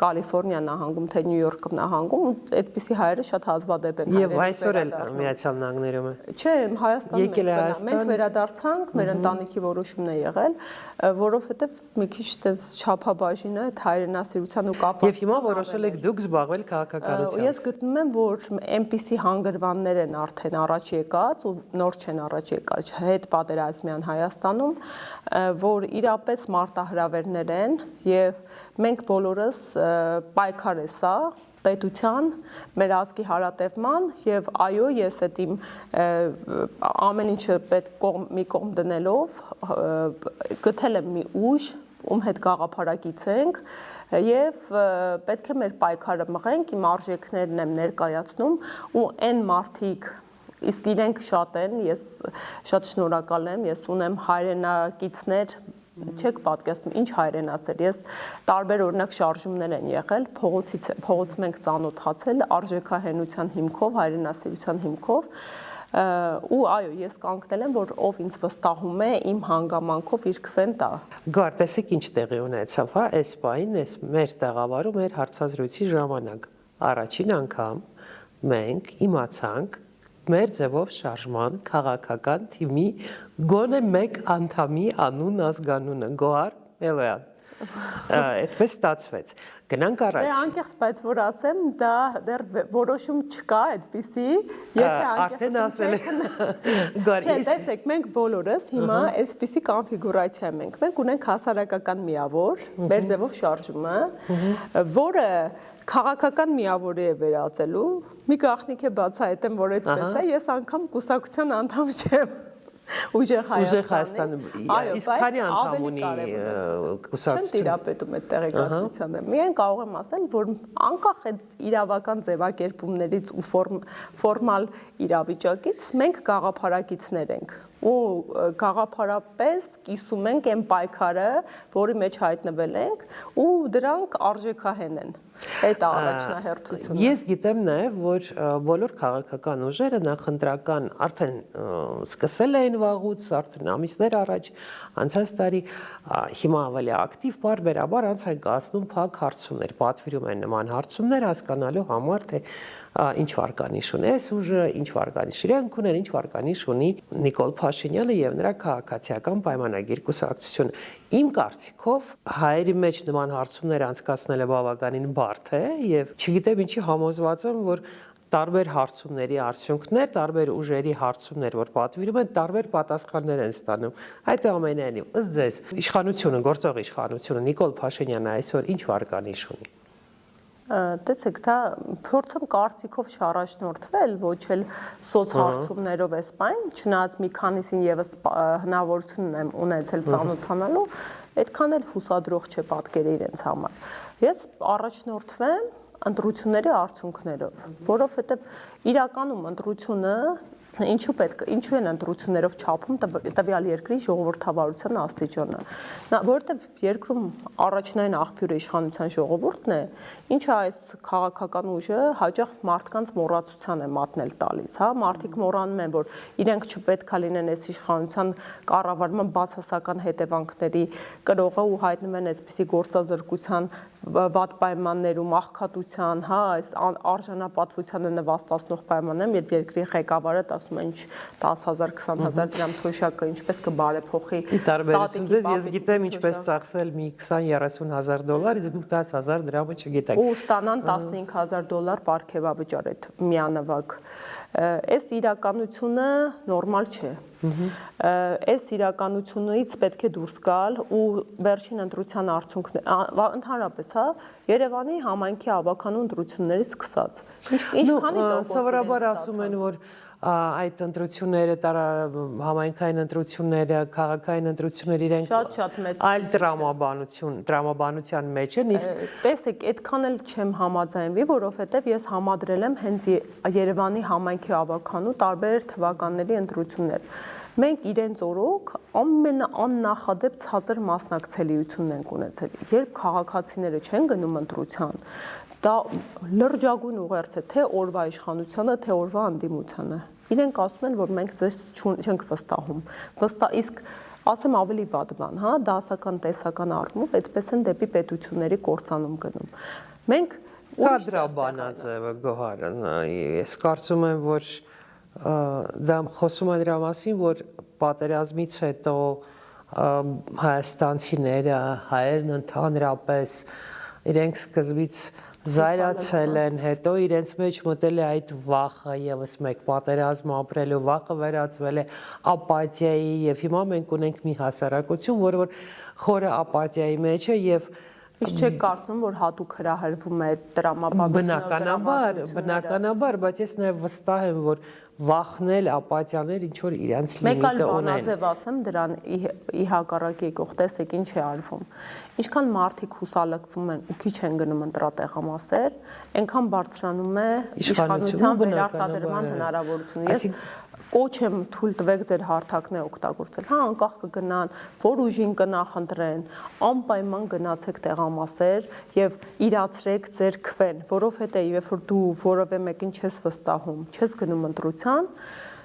Կալիֆոռնիա նահանգում, թե Նյու Յորք նահանգում, այդպիսի հայերը շատ հազվադեպ են։ Եվ այսօր էլ Միացյալ Նահանգներում է։ Չէ, Հայաստանում մենք վերադարձանք, մեր ընտանիքի որոշումն է եղել, որովհետև մի քիչ տես չափաբաժին է հայրենասիրության ու կապված։ Եվ հիմա որոշել եք դուք զբաղվել քաղաքականությամբ։ Ես գտնում եմ, որ այնպիսի հանգրվաններ են արդեն առաջ եկած ու նոր չեն առաջ եկած հետ պատերազմյան Հայաստանում, որ իրապես մարտահրավերներ են եւ մենք բոլորս պայքար է սա պետության, մեր ազգի հարատևման եւ այո, ես այդ իմ ամեն ինչը պետք մի կողմ դնելով գտել եմ մի ուժ, ում հետ գաղափարակից ենք եւ պետք է մեր պայքարը մղենք, իմ արժեքներն եմ ներկայացնում ու այն մարդիկ իսկ իրենք շատ են, ես շատ շնորհակալ եմ, ես ունեմ հայրենակիցներ չեք պատկերացնում ինչ հայրենասեր, ես տարբեր օրինակ շարժումներ են եղել, փողոցում ենք ծանոթացել արժեքահենության հիմքով, հայրենասիրության հիմքով ու այո, ես կանգնել եմ, որ ով ինձ վստահում է իմ հանգամանքով իր քվեն տա։ Գար, տեսեք ինչ տեղի ունեցավ, հա, այս պահին, այս մեր տաղավարում, մեր հարցազրույցի ժամանակ առաջին անգամ մենք իմացանք մեր ձևով շարժման քաղաքական թիմի գոնե մեկ անդամի անուն ազգանունը Գոհար Մելոյան։ Այդպես ստացվեց։ Գնանք առաջ։ Դե անկեղծ, բայց որ ասեմ, դա դեռ որոշում չկա այդպիսի, եթե արդեն ասել եք։ Չէ, տեսեք, մենք բոլորս հիմա այսպիսի կոնֆիգուրացիա ենք։ Մենք ունենք հասարակական միավոր, մեր ձևով շարժումը, որը քաղաքական միավորի է վերածելու։ Մի գաղտնիք է բացահայտեմ, որ այդպես է, ես անգամ կուսակցության անդամ չեմ։ Ուժեղ Հայաստանը։ Իսկ քանի անդամ ունի կուսակցություն։ Չեմ տիրապետում այդ տեղեկատվությանը։ Միայն կարող եմ ասել, որ անկախ այդ իրավական ձևակերպումներից ու ֆորմալ իրավիճակից մենք գաղափարակիցներ ենք ու գաղափարապես կիսում ենք այն պայքարը, որի մեջ հայտնվել ենք ու դրանք արժեքահեն են։ Այդ առաջնահերթությունը։ Ես գիտեմ նաև, որ բոլոր քաղաքական ուժերը նախընտրական արդեն սկսել էին վաղուց, արդեն ամիսներ առաջ, անցած տարի հիմա ավելի ակտիվ բարբերաբար անցկացնում փակ հարցումներ, պատվիրում են նման հարցումներ հասկանալու համար, թե ինչ վարկանիշ ունի այս ուժը, ինչ վարկանիշ իրենք ունեն, ինչ վարկանիշ ունի Նիկոլ Փաշինյանը եւ նրա քաղաքացիական պայմանագիր կուսակցությունը։ Իմ կարծիքով հայերի մեջ նման հարցումներ անցկացնելը բավականին բարդ է եւ չգիտեմ ինչի համոզված եմ, որ տարբեր հարցումների արդյունքներ, տարբեր ուժերի հարցումներ, որ պատվիրում են, տարբեր պատասխաններ են ստանում։ Այնուամենայնիվ, ըստ ձեզ, իշխանությունը, գործող իշխանությունը Նիկոլ Փաշինյանը այսօր ինչ վարկանիշ ունի։ Տեսեք, դա փորձում կարծիքով չառաջնորդվել, ոչ էլ սոցհարցումներով էսպայն, չնայած մի քանիսին եւս հնարավորություն ունեմ ունեցել ծանոթանալու, այդքան էլ հուսադրող չէ պատկերը իրենց համար։ Ես առաջնորդվեմ ընտրությունների արդյունքներով, որովհետեւ իրականում ընտրությունը ինչու են ընտրություններով չափում տվյալ երկրի ժողովրդավարության աստիճանը, որովհետև երկրում առաջնային աղբյուրը իշխանության ժողովուրդն է, ինչը այս քաղաքական ուժը հաճախ մարդկանց մոռացության է մատնել տալիս, հա, մարդիկ մոռանում են, որ իրենք չպետք է լինեն այս իշխանության կառավարման բացասական հետևանքների կրողը ու հայտնում են այսպիսի գործազրկության վատ պայմաններում, աղքատության, հա, այս արժանապատվությանը նվաստացնող պայմաններում, երբ երկրի ղեկավարը ասում է, ինչ 10,000, 20,000 դրամ թոշակը ինչպես կբարեփոխի։ Ի տարբերություն ձեզ, ես գիտեմ ինչպես ծախսել մի 20-30,000 դոլար, իսկ դուք 10,000 դրամը չգիտեք։ Ու ստանան 15,000 դոլար պարգևավճար այդ միանվագ։ Այս իրականությունը նորմալ չէ։ Այս իրականությունից պետք է դուրս գալ ու վերջին ընտրության արդյունքները ընդհանրապես, հա, Երևանի համայնքի ավականու ընտրություններից սկսած։ Ինչքանի տոկոս սովորաբար ասում են, որ այդ ընտրությունները, համայնքային ընտրությունները, քաղաքային ընտրությունները իրենք այլ տրամաբանության մեջ են, իսկ տեսեք, այդքան էլ չեմ համաձայնվի, որովհետև ես համադրել եմ հենց Երևանի համայնքի ավականու տարբեր թվականների ընտրություններ։ Մենք իրենց օրոք ամենաաննախադեպ ցածր մասնակցելիությունն ենք ունեցել։ Երբ քաղաքացիները չեն գնում ընտրության, դա լրջագույն ուղերձ է թե օրվա իշխանությանը, թե օրվա անդիմությանը։ Իրենք ասում են, որ մենք ձեզ չենք վստահում։ Իսկ ասեմ ավելի վատ բան, հա, դասական տեսական առումով այդպես են դեպի պետությունների կործանում գնում։ Մենք կադրաբանաձևը Գոհար, ես կարծում եմ, որ դա խոսում է դրա մասին, որ պատերազմից հետո հայաստանցիները, հայերն ընդհանրապես իրենք սկզբից զայրացել են, հետո իրենց մեջ մտել է այդ վախը, եւս մեկ պատերազմ ապրելու վախը վերածվել է ապաթիայի եւ հիմա մենք ունենք մի հասարակություն, որը խորը ապաթիայի մեջ է եւ Իսկ չեք կարծում, որ հատուկ հրահրվում է բնականաբար, բայց ես նաև վստահ եմ, որ վախնել, ապաթիաներ ինչ որ իրենց լիմիտը ունեն։ Մեկ այլ բանաձև ասեմ դրան ի հակառակ եկող, տեսեք ինչ է արվում։ Ինչքան մարդիկ հուսալքվում են ու քիչ են գնում ընտրատեղամասեր, այնքան բարձրանում է իշխանության վերարտադրման հնարավորությունը։ Կոչ եմ թույլ տվեք ձեր հարթակն է օգտագործել, հա, անկախ կգնան, որ ուժին կնախընտրեն, անպայման գնացեք տեղամասեր եւ իրացրեք ձեր քվեն, որովհետեւ երբ որ դու որևէ մեկին չես վստահում, չես գնում ընտրության,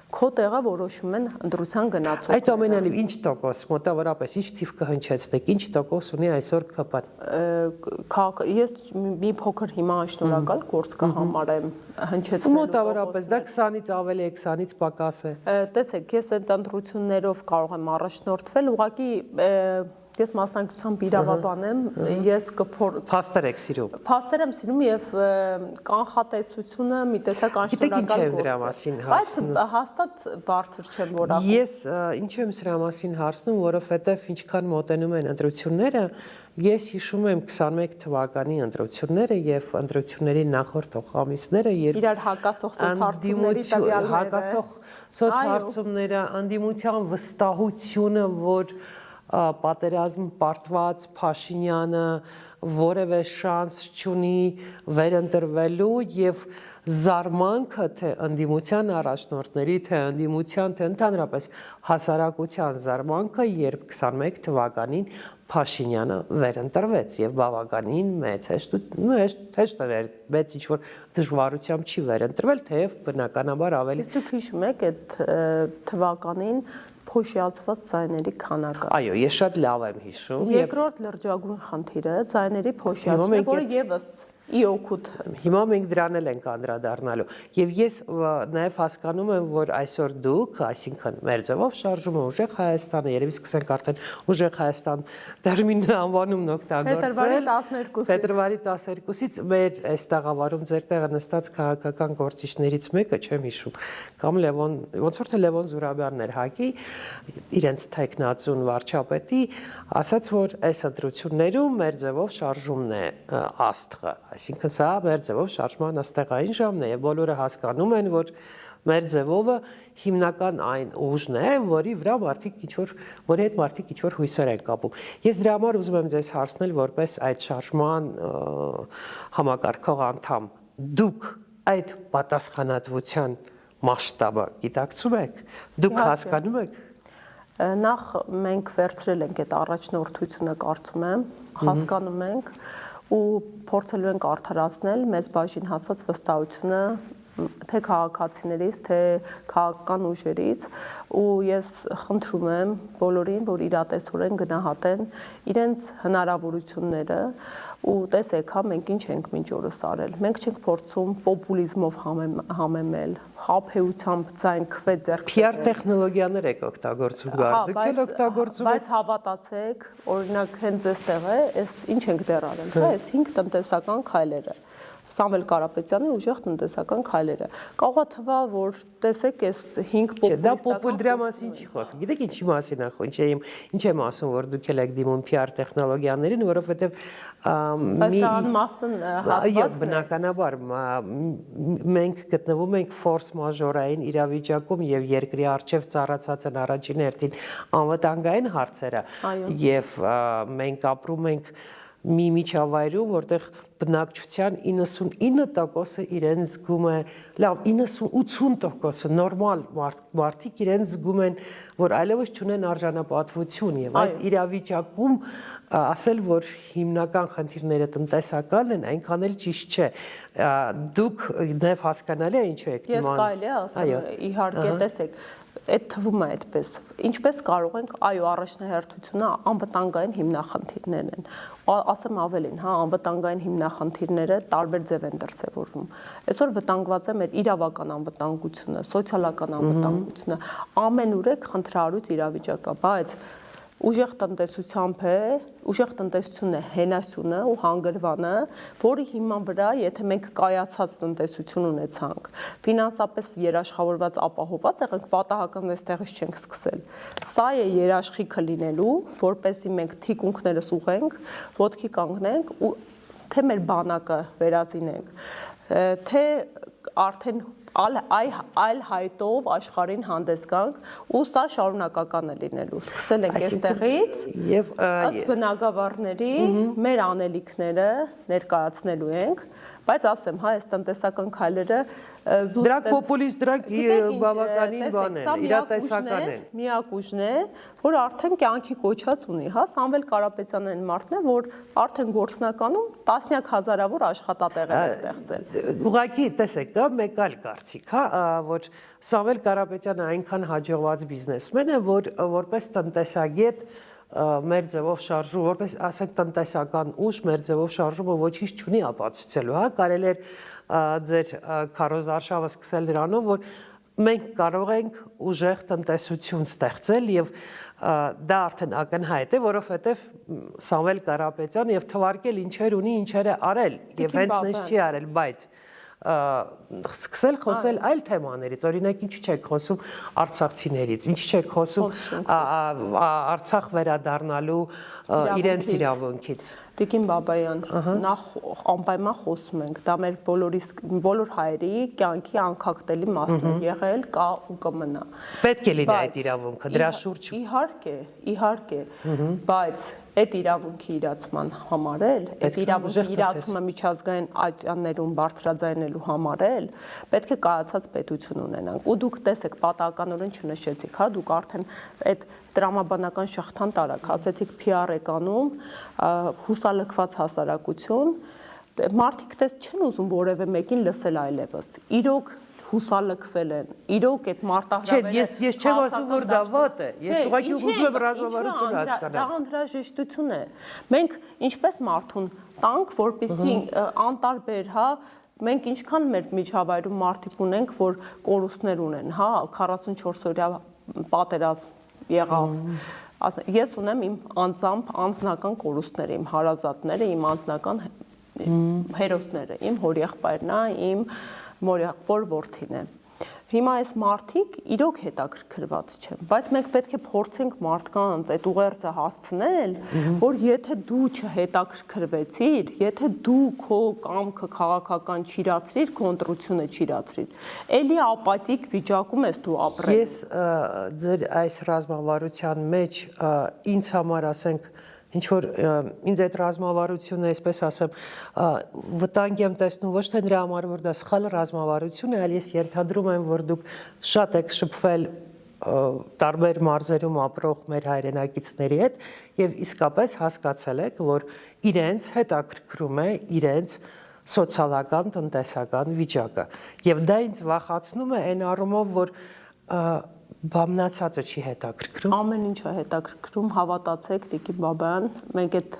քո տեղը որոշում են ընտրության գնացողները։ Այդ ամենալիվ ինչ տոկոս, մոտավորապես ինչ թիվ կհնչեցնեք, ինչ տոկոս ունի այսօր ԿՊ-ն։ Ես մի փոքր հիմա շնորհակալ գործ կհամարեմ հնչեցնելու։ Մոտավորապես դա 20-ից ավելի է, 20-ից պակաս է։ Տեսեք, ես այդ ընտրություններով կարող եմ առաջնորդվել, ուղղակի ես մասնակցությամբ իրավաբան եմ, ես փաստեր եք սիրում։ Փաստեր եմ սիրում եւ կանխատեսությունը մի տեսակ անշնորհակալ գործ է։ Բայց հաստատ բարձր չեմ որակում։ Ես ինչու եմ սրա մասին հարցնում, որովհետեւ ինչքան մոտենում են ընտրությունները, ես հիշում եմ 21 թվականի ընտրությունները եւ ընտրությունների նախորդ ամիսները, երբ իրար հակասող սոցհարցումների տվյալները, սոցհարցումները, անդիմության վստահությունը, որ պատերազմ պարտված Փաշինյանը որևէ շանս չունի վերընտրվելու եւ զարմանքը թե անդիմության առաջնորդների, թե անդիմության, թե ընդհանրապես հասարակության զարմանքը, երբ 21 թվականին Փաշինյանը վերընտրվեց եւ բավականին մեծ հեշտ վերջ ինչ որ դժվարությամբ չի վերընտրվել, թեև բնականաբար ավելի։ Իսկ դուք հիշում եք այդ թվականին փոշիացված ձայների քանակը։ Այո, ես շատ լավ եմ հիշում։ Երկրորդ լրջագույն խնդիրը ձայների փոշիացումը, որը եւս իօգուտ Հիմա մենք դրան էլ ենք անդրադառնալու եւ ես նաեւ հասկանում եմ որ այսօր դուք այսինքն մեր ձևով շարժումը ուժեղ Հայաստանը երևի սկսենք արդեն ուժեղ Հայաստան տերմինը անվանումն օգտագործել փետրվարի 12-ից մեր այս տաղավարում ձեր տեղը նստած քաղաքական գործիչներից մեկը չեմ հիշում կամ Լևոն ոնց որ թե Լևոն Զուրաբյանն էր ՀԱԿ-ի իրենց թեկնածուն վարչապետի ասաց որ այս ընտրություններում մեր ձևով շարժումն է աստղը այսինքն սա մեր ձևով շարժման աստեղային ժամն է եւ բոլորը հասկանում են որ մեր ձևովը հիմնական այն ուժն է որի վրա մարդիկ որի հետ մարդիկ ինչ-որ հույսեր են կապում ես դրա համար ուզում եմ ձեզ հարցնել որպես այդ շարժման համակարգող անդամ դուք այդ պատասխանատվության մասշտաբը գիտակցում եք դուք հասկանում եք նախ մենք վերցրել ենք այդ առաջնորդությունը կարծում եմ հասկանում ենք ու փորձելու ենք արդարացնել մեզ բաժին հասած վստահությունը թե քաղաքացիներից թե քաղաքական ուժերից ու ես խնդրում եմ բոլորին որ իրատեսորեն գնահատեն իրենց հնարավորությունները ու տեսեք հա մենք ինչ ենք մինչ օրս արել մենք չենք փորձում պոպուլիզմով համեմել խաբեությամբ ձայն քվե ձեռք PR տեխնոլոգիաներ եք օգտագործում դուք էլ օգտագործում բայց հավատացեք օրինակ հենց այստեղ է այս ինչ ենք դեռ արել հա այս 5 տնտեսական քայլերը Սամվել Կարապետյանի ուժեղ տնտեսական քայլերը։ Կարող է թվա, որ տեսեք այս 5 պոպուլիստական դրա մասին չի խոսքը։ Գիտեք ինչի մասին է խոսքը։ Ինչ եմ ասում, որ դուք եք դիմում PR տեխնոլոգիաներին, որովհետև Այստեղ մասն հատվածն բնականաբար մենք գտնվում ենք ֆորս մաժորային իրավիճակում եւ երկրի արժեվ ծառացած են առաջին հերթին անվտանգային հարցերը եւ մենք ապրում ենք մի միջավայրում, որտեղ բնակչության 99%-ը իրեն զգում է, լավ, 90-80%-ը նորմալ մարդիկ իրեն զգում են, որ այլևս չունեն արժանապատվություն եւ այդ իրավիճակում ասել, որ հիմնական խնդիրները տնտեսական են, այնքան էլ ճիշտ չէ։ Դուք նաեւ հասկանալի է ինչու եք նման։ Ես կարելի է ասեմ, իհարկե, տեսեք Այդ թվում է այդպես։ Ինչպես կարող ենք, այո, առաջնահերթությունը անվտանգային հիմնախնդիրներն են։ Ասեմ ավելին, հա, անվտանգային հիմնախնդիրները տարբեր ձև են դրսևորվում։ Այսօր վտանգված է մեր իրավական անվտանգությունը, սոցիալական անվտանգությունը, ամենուրեք խնդրահարույց իրավիճակ է, բայց ուժեղ տնտեսությամբ է, ուժեղ տնտեսությունն է հենասյունը ու հանգրվանը, որի հիման վրա, եթե մենք կայացած տնտեսություն ունեցանք, ֆինանսապես երաշխավորված ապահովված եղանք, պատահական այստեղից չենք սկսել։ Սա է երաշխիքը լինելու, որպեսզի մենք թիկունքներս ուղենք, ոտքի կանգնենք ու թե մեր բանակը վերածինենք, թե արդեն այլ հայտով աշխարհին հանդես գանք ու սա շարունակական է լինելու։ Սկսել ենք այստեղից եւ ըստ բնագավառների մեր անելիքները ներկայացնելու ենք, բայց ասեմ, հա, այս տնտեսական քայլերը դրանք պոպուլիստ, դրանք բավականին բան են, իրատեսական են։ Միակ ուժն է, որ արդեն կյանքի կոչած ունի, հա, Սամվել Կարապետյանն այն մարդն է, որ արդեն գործնականում տասնյակ հազարավոր աշխատատեղեր է ստեղծել։ Ուղղակի տեսեք, դա մեկ այլ կարծիք, հա, որ Սամվել Կարապետյանը այնքան հաջողված բիզնեսմեն է, որ որպես տնտեսագետ մեր ձևով շարժում, որպես ասենք տնտեսական ուժ մեր ձևով շարժումը ոչինչ չունի ապացուցելու, հա, կարելի է ձեր քարոզարշավը սկսել դրանով, որ մենք կարող ենք ուժեղ տնտեսություն ստեղծել եւ դա արդեն ակնհայտ է, որովհետեւ Սամվել Կարապետյանը եւ թվարկել ինչեր ունի, ինչեր է արել եւ հենց նենց չի արել, բայց սկսել խոսել այլ թեմաներից, օրինակ ինչ չեք խոսում արցախցիներից, ինչ չեք խոսում Արցախ վերադառնալու իրենց իրավունքից։ Տիկին Բաբայան, նախ անպայման խոսում ենք, դա մեր բոլոր հայերի կյանքի անկախտելի մասն է եղել, կա ու կմնա։ Պետք է լինի այդ իրավունքը, դրա շուրջ։ Իհարկե, բայց այդ իրավունքի իրացման համար էլ, այդ իրավունքի իրացումը միջազգային ատյաններում բարձրաձայնելու համար էլ պետք է կայացած պետություն ունենանք։ Ու դուք տեսեք, պատահականորեն չնշեցիք, հա, դուք արդեն այդ տրամաբանական շղթան տարաք, ասեցիք PR եք անում, հուսալքված հասարակություն, մարդիկ տես չեն ուզում որևէ մեկին լսել այլևս։ Իրոք հուսալքվել են։ Իրոք այդ մարտահրավերը ես չեմ ասում, որ դա վատ է։ Ես ուղղակի ուզում եմ ռազմավարություն հասկանալ։ Դա անհրաժեշտություն է։ Մենք ինչպես մարդուն տանք, որպեսզի անտարբեր, հա, մենք ինչքան մեր միջավայրում մարդիկ ունենք, որ կորուստներ ունեն, հա, 44 օրյա պատերազմ եղավ։ Ես ունեմ իմ անձնական կորուստները, իմ հարազատները, իմ անձնական հերոսները, իմ հորեղբայրն է, իմ մորեղբոր որդին է։ Հիմա այս մարդիկ իրոք հետաքրքրված չեն, բայց մենք պետք է փորձենք մարդկանց այդ ուղերձը հասցնել, որ եթե դու չհետաքրքրվեցիր, եթե դու քո կամքը քաղաքական չիրացրիր, քո ընտրությունը չիրացրիր, էլի ապատիկ վիճակում ես դու ապրել։ Ես ձեր այս ռազմավարության մեջ ինձ համար ասենք ինչ որ ինձ այդ ռազմավարությունը, այսպես ասեմ, վտանգ եմ տեսնում ոչ թե նրա համար, որ դա սխալ ռազմավարություն է, այլ ես ենթադրում եմ, որ դուք շատ եք շփվել տարբեր մարզերում ապրող մեր հայրենակիցների հետ եւ իսկապես հասկացել եք, որ իրենց հետաքրքրում է իրենց սոցիալական, տնտեսական վիճակը եւ դա ինձ վախեցնում է այն առումով, որ բամնացածը չի հետաքրքրում։ Ամեն ինչը հետաքրքրում, հավատացեք, Տիկին Բաբայան, մենք այդ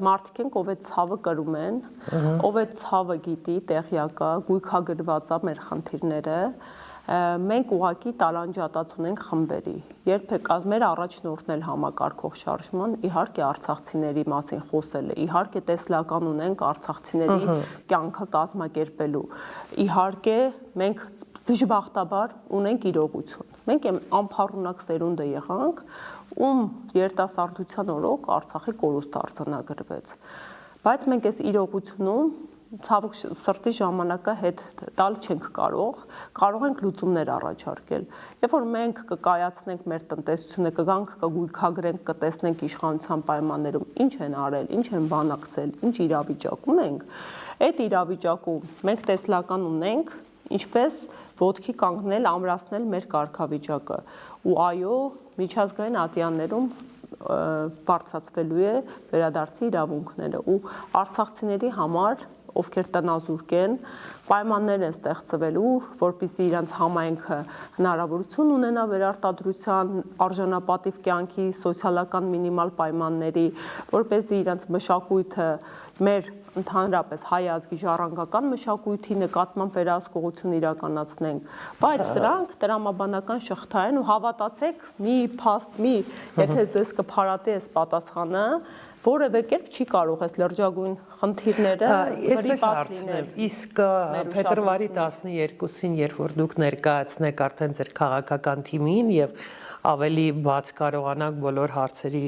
մարդիկ ենք, ով այդ ցավը կրում են, ով այդ ցավը գիտի, տեղյակա, գույքագրված է մեր խնդիրները, մենք ուղղակի տալանջատած ունենք խմբերի։ Երբեք մեր առաջնորդն էլ համակարգող շարժման, իհարկե արցախցիների մասին խոսել է, իհարկե տեսլական ունենք արցախցիների կյանքը կազմակերպելու, իհարկե մենք դժբախտաբար ունենք իրողություն։ Մենք անփառունակ սերունդը եղանք, ում երիտասարդության օրոք Արցախի կորուստ արձանագրվեց։ Բայց մենք այս իրողությունում ցավոք սրտի ժամանակը հետ տալ չենք կարող ենք լուծումներ առաջարկել։ Երբ որ մենք կկայացնենք մեր տնտեսությունը, կգանք կգույքագրենք, կտեսնենք իշխանության պայմաններում ինչ են արել, ինչ են բանակցել, ինչ իրավիճակում ենք, այդ իրավիճակում մենք տեսլական ունենք ինչպես ոտքի կանգնել, ամրացնել մեր կարգավիճակը։ Ու այո, միջազգային ատյաններում բարձրացվելու է վերադարձի իրավունքները ու արցախցիների համար, ովքեր տնազուրկ են, պայմաններ են ստեղծվելու, որպեսզի իրանց համայնքը հնարավորություն ունենա վերարտադրության, արժանապատիվ կյանքի, սոցիալական մինիմալ պայմանների, որպեսզի իրանց մշակույթը մեր ընդհանրապես հայ ազգի ժառանգական մշակույթի նկատմամբ վերահսկողություն իրականացնենք, բայց սրանք տրամաբանական շղթա են ու հավատացեք, մի փաստ, եթե ձեզ կփարատի այս պատասխանը, որևէ կերպ չի կարող այս լրջագույն խնդիրները վրիպած լինել։ Իսկ փետրվարի 12-ին, երբ որ դուք ներկայացնեք արդեն ձեր քաղաքական թիմին եւ ավելի բաց կարողանանք բոլոր հարցերի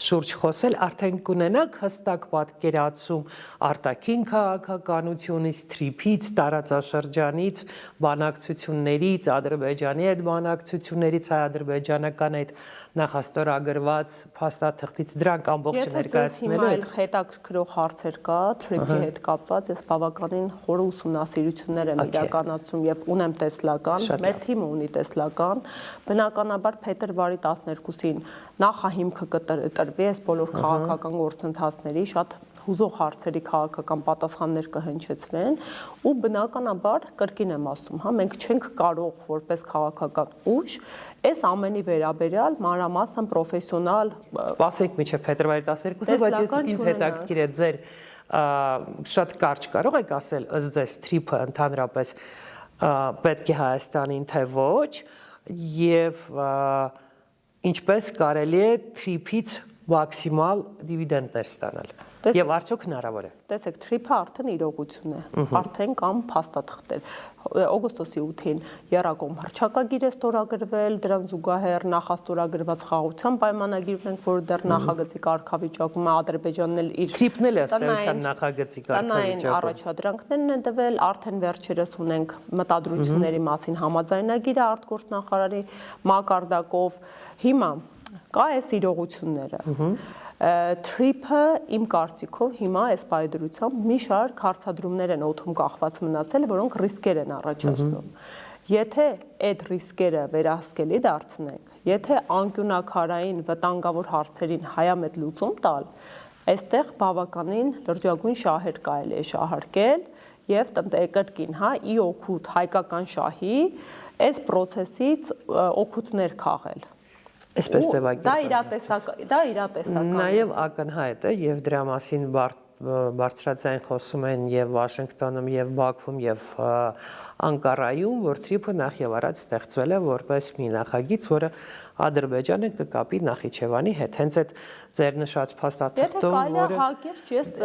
շուրջ խոսել, արդեն կունենաք հստակ պատկերացում արտաքին քաղաքականությունից, թրիփից, տարածաշրջանից, բանակցություններից, Ադրբեջանի հետ բանակցություններից, հայ-ադրբեջանական այդ նախաստորագրված փաստաթղթից դրանք ամբողջը ներկայացնելու եք։ Հետաքրքրող հարցեր կա, թրիփի հետ կապված, ես բավականին խոր ուսումնասիրություններ եմ իրականացում եւ ունեմ տեսլական, մեր թիմը ունի տեսլական, բնականաբար փետրվարի 12-ին նախահիմքը կտրվի այս բոլոր քաղաքական գործընթացների շատ հուզող հարցերի քաղաքական պատասխաններ կհնչեցվեն ու բնականաբար կրկին եմ ասում, հա, մենք չենք կարող որպես քաղաքական ուժ այս ամենի վերաբերյալ մանրամասն պրոֆեսիոնալ ասեք միջև փետրվարի 12-ը, բայց ես ինձ հետաքրքիր է ձեր շատ կարճ կարող եք ասել ըստ ձեզ թրիփը ընդհանրապես պետք է Հայաստանին թե ոչ եւ ինչպես կարելի է թրիփից մաքսիմալ դիվիդենդներ ստանալ։ Եվ արդյոք հնարավոր է։ Տեսեք, թրիփը արդեն իրողություն է, արդեն կամ փաստաթղթեր։ Օգոստոսի 8-ին Եռակոմ հռչակագիր է ստորագրվել, դրան զուգահեռ նախաստորագրված խաղաղության պայմանագիր ունենք, որը դեռ նախագծի կարգավիճակում է, Ադրբեջանն էլ իր թրիփն էլ է ըստեյության նախագծի կարգավիճակում։ Առաջադրանքներն են տվել, արդեն վերջերս ունենք մտադրությունների մասին համաձայնագիրը արտգործնախարարի մակարդակով։ Հիմա կա այս իրողությունները։ Թրիփը իմ կարծիքով հիմա այս պայդրությամբ մի շարք հարցադրումներ են օդում կախված մնացել, որոնք ռիսկեր են առաջացնում։ Եթե այդ ռիսկերը վերահսկելի դարձնենք, եթե անկյունակարային վտանգավոր հարցերին հայամետ լուծում տալ, այստեղ բավականին լրջագույն շահեր կարելի է շահարկել եւ կրկին, հա, ի օգուտ հայկական շահի այս process-ից օգուտներ քաղել։ Այսպես ձևակերպել։ Դա իրատեսական։ Նաև ակնհայտ է եւ դրա մասին բարձրաձայն խոսում են եւ Վաշինգտոնում եւ Բաքվում եւ Անկարայում, որ TRIP-ը նախ եւ առաջ ստեղծվել է որպես մի նախագիծ, որը Ադրբեջանը կկապի Նախիջևանի հետ։ Հենց այդ ձեր նշած փաստաթղթում, որը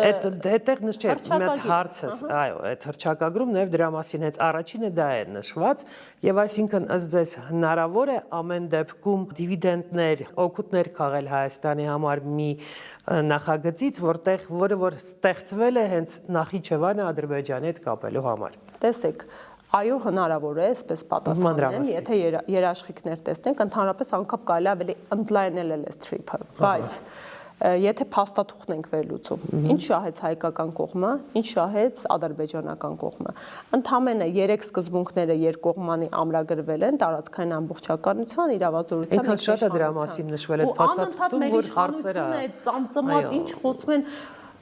այդտեղ նշել, մի հարցս, այո, այդ հռչակագրում նաև դրա մասին հենց առաջինը դա է նշված, եւ այսինքն ըստ ձեզ հնարավոր է ամեն դեպքում դիվիդենդներ, օգուտներ քաղել Հայաստանի համար մի նախագծից, որը որ ստեղծվել է հենց Նախիջևանը Ադրբեջանի հետ կապելու համար։ Տեսեք, այո, հնարավոր է, այսպես պատասխանեմ, եթե երաշխիքներ տեսնենք, ընդհանրապես անգամ կարելի ավելի ընդլայնել այս TRIP-ը, բայց եթե փաստաթուղթն ենք վերլուծում, ինչ շահեց հայկական կողմը, ինչ շահեց ադրբեջանական կողմը։ Ընդամենը 3 սկզբունքները երկկողմանի ամրագրվել են տարածքային ամբողջականության, իրավազորության։ Ինքն շատ է դրա մասին նշվել այդ փաստաթղթում, որ հարցերը ծամծմած ինչ խոսում են,